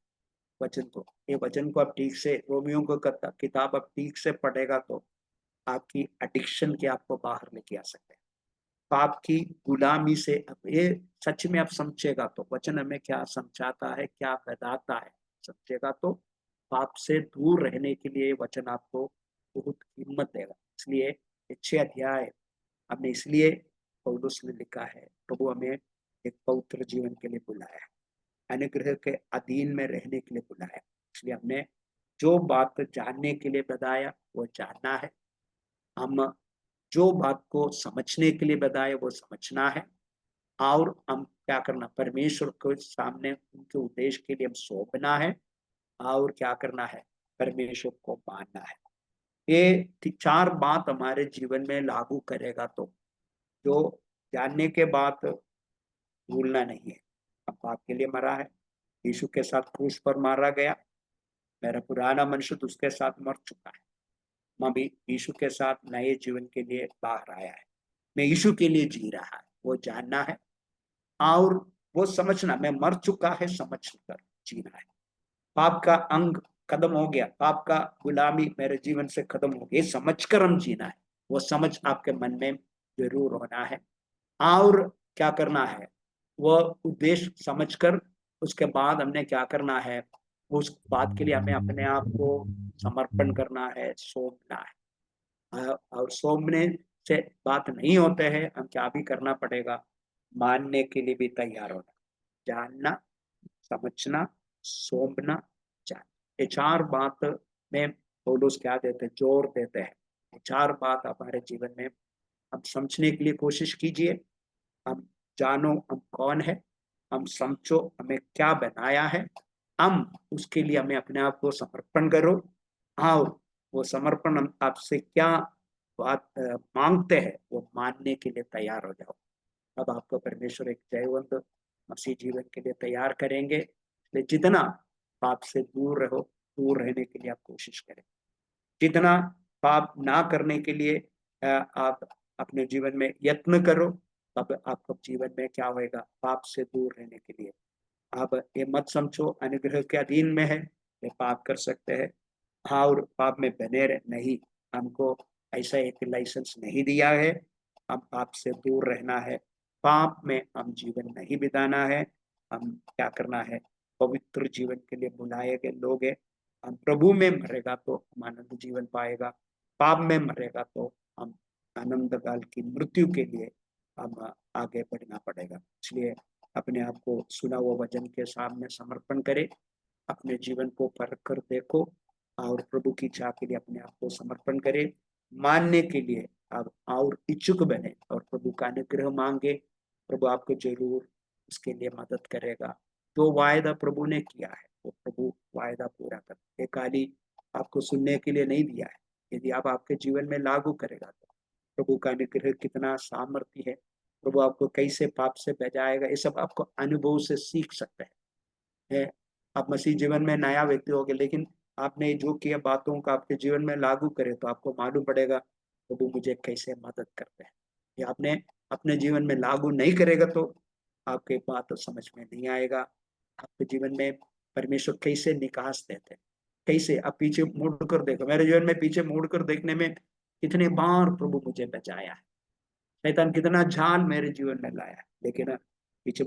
वचन को, ये वचन को आप ठीक से, रोमियो को किताब आप ठीक से पढ़ेगा तो आपकी एडिक्शन के आपको बाहर लेके आ सकते हैं, पाप की गुलामी से। अब ये सच में आप समझेगा तो वचन हमें क्या समझाता है, क्या बताता है, समझेगा तो पाप से दूर रहने के लिए वचन आपको बहुत हिम्मत देगा। इसलिए ये 6 अध्याय हमने इसलिए पौलुस ने लिखा है, प्रभु हमें एक पवित्र जीवन के लिए बुलाया है, अनुग्रह के अधीन में रहने के लिए बुलाया है। इसलिए हमने जो बात जानने के लिए बताया वो जानना है, हम जो बात को समझने के लिए बताया वो समझना है, और हम क्या करना, परमेश्वर के सामने उनके उद्देश्य के लिए हम सौंपना है, और क्या करना है, परमेश्वर को मानना है। ये 4 बात हमारे जीवन में लागू करेगा तो जो जानने के बाद भूलना नहीं है, अब पाप के लिए मरा है, यीशु के साथ क्रूस पर मारा गया, मेरा पुराना मनुष्य तो उसके साथ मर चुका है, मैं भी यीशु के साथ नए जीवन के लिए बाहर आया है, मैं यीशु के लिए जी रहा है, वो जानना है, और वो समझना, मैं मर चुका है समझ कर जीना है। पाप का अंग खत्म हो गया, पाप का गुलामी मेरे जीवन से खत्म हो गया, ये समझकर हम जीना है, वो समझ आपके मन में जरूर होना है। और क्या करना है, वो उद्देश्य समझकर उसके बाद हमने क्या करना है, उस बात के लिए हमें अपने आप को समर्पण करना है, सौंपना है। और सौंपने से बात नहीं होते हैं, हम क्या भी करना पड़ेगा, मानने के लिए भी तैयार होना, जानना, समझना, सौंपना, जानना, ये 4 बात में पौलुस क्या देते हैं, जोर देते हैं। ये 4 बात हमारे जीवन में हम समझने के लिए कोशिश कीजिए, हम जानो हम कौन है, हम समझो हमें क्या बनाया है, हम उसके लिए हमें अपने आप को समर्पण करो, और वो समर्पण हम आपसे क्या बात मांगते हैं वो मानने के लिए तैयार हो जाओ। अब आपको परमेश्वर एक जयवंत मसीह जीवन के लिए तैयार करेंगे, इसलिए जितना पाप से दूर रहो, दूर रहने के लिए आप कोशिश करें, जितना पाप ना करने के लिए आप अपने जीवन में यत्न करो, तब आपको जीवन में क्या होएगा, पाप से दूर रहने के लिए आप ये मत समझो अनुग्रह के अधीन में है, ये पाप कर सकते हैं, हाँ, और पाप में बने रहे नहीं, हमको ऐसा एक लाइसेंस नहीं दिया है, हम पाप से दूर रहना है, पाप में हम जीवन नहीं बिताना है, हम क्या करना है, पवित्र जीवन के लिए बुलाए गए लोग हैं, हम प्रभु में मरेगा तो हम आनंद जीवन पाएगा, पाप में मरेगा तो हम आनंद काल की मृत्यु के लिए हम आगे बढ़ना पड़ेगा। इसलिए अपने आप को सुना हुआ वचन के सामने समर्पण करें, अपने जीवन को परख कर देखो, और प्रभु की चाह के लिए अपने आप को समर्पण करें, मानने के लिए आप और इच्छुक बने, और प्रभु का अनुग्रह मांगे, प्रभु आपको जरूर उसके लिए मदद करेगा। जो वायदा प्रभु ने किया है वो प्रभु वायदा पूरा कर, ये खाली आपको सुनने के लिए नहीं दिया है, यदि आप आपके जीवन में लागू करेगा तो प्रभु का अनुग्रह कितना सामर्थ्य है, प्रभु आपको कैसे पाप से बचाएगा, ये सब आपको अनुभव से सीख सकते हैं। आप मसीह जीवन में नया व्यक्ति होगे, लेकिन आपने जो किया बातों का आपके जीवन में लागू करे तो आपको मालूम पड़ेगा प्रभु मुझे कैसे मदद करते हैं। ये आपने अपने जीवन में लागू नहीं करेगा तो आपके बात तो समझ में नहीं आएगा, आपके जीवन में परमेश्वर कैसे निकास देते हैं, कैसे आप पीछे मुड़ कर देखो, मेरे जीवन में पीछे मुड़ कर देखने में कितने बार प्रभु मुझे बचाया है, शैतान कितना झाल मेरे जीवन में लाया, लेकिन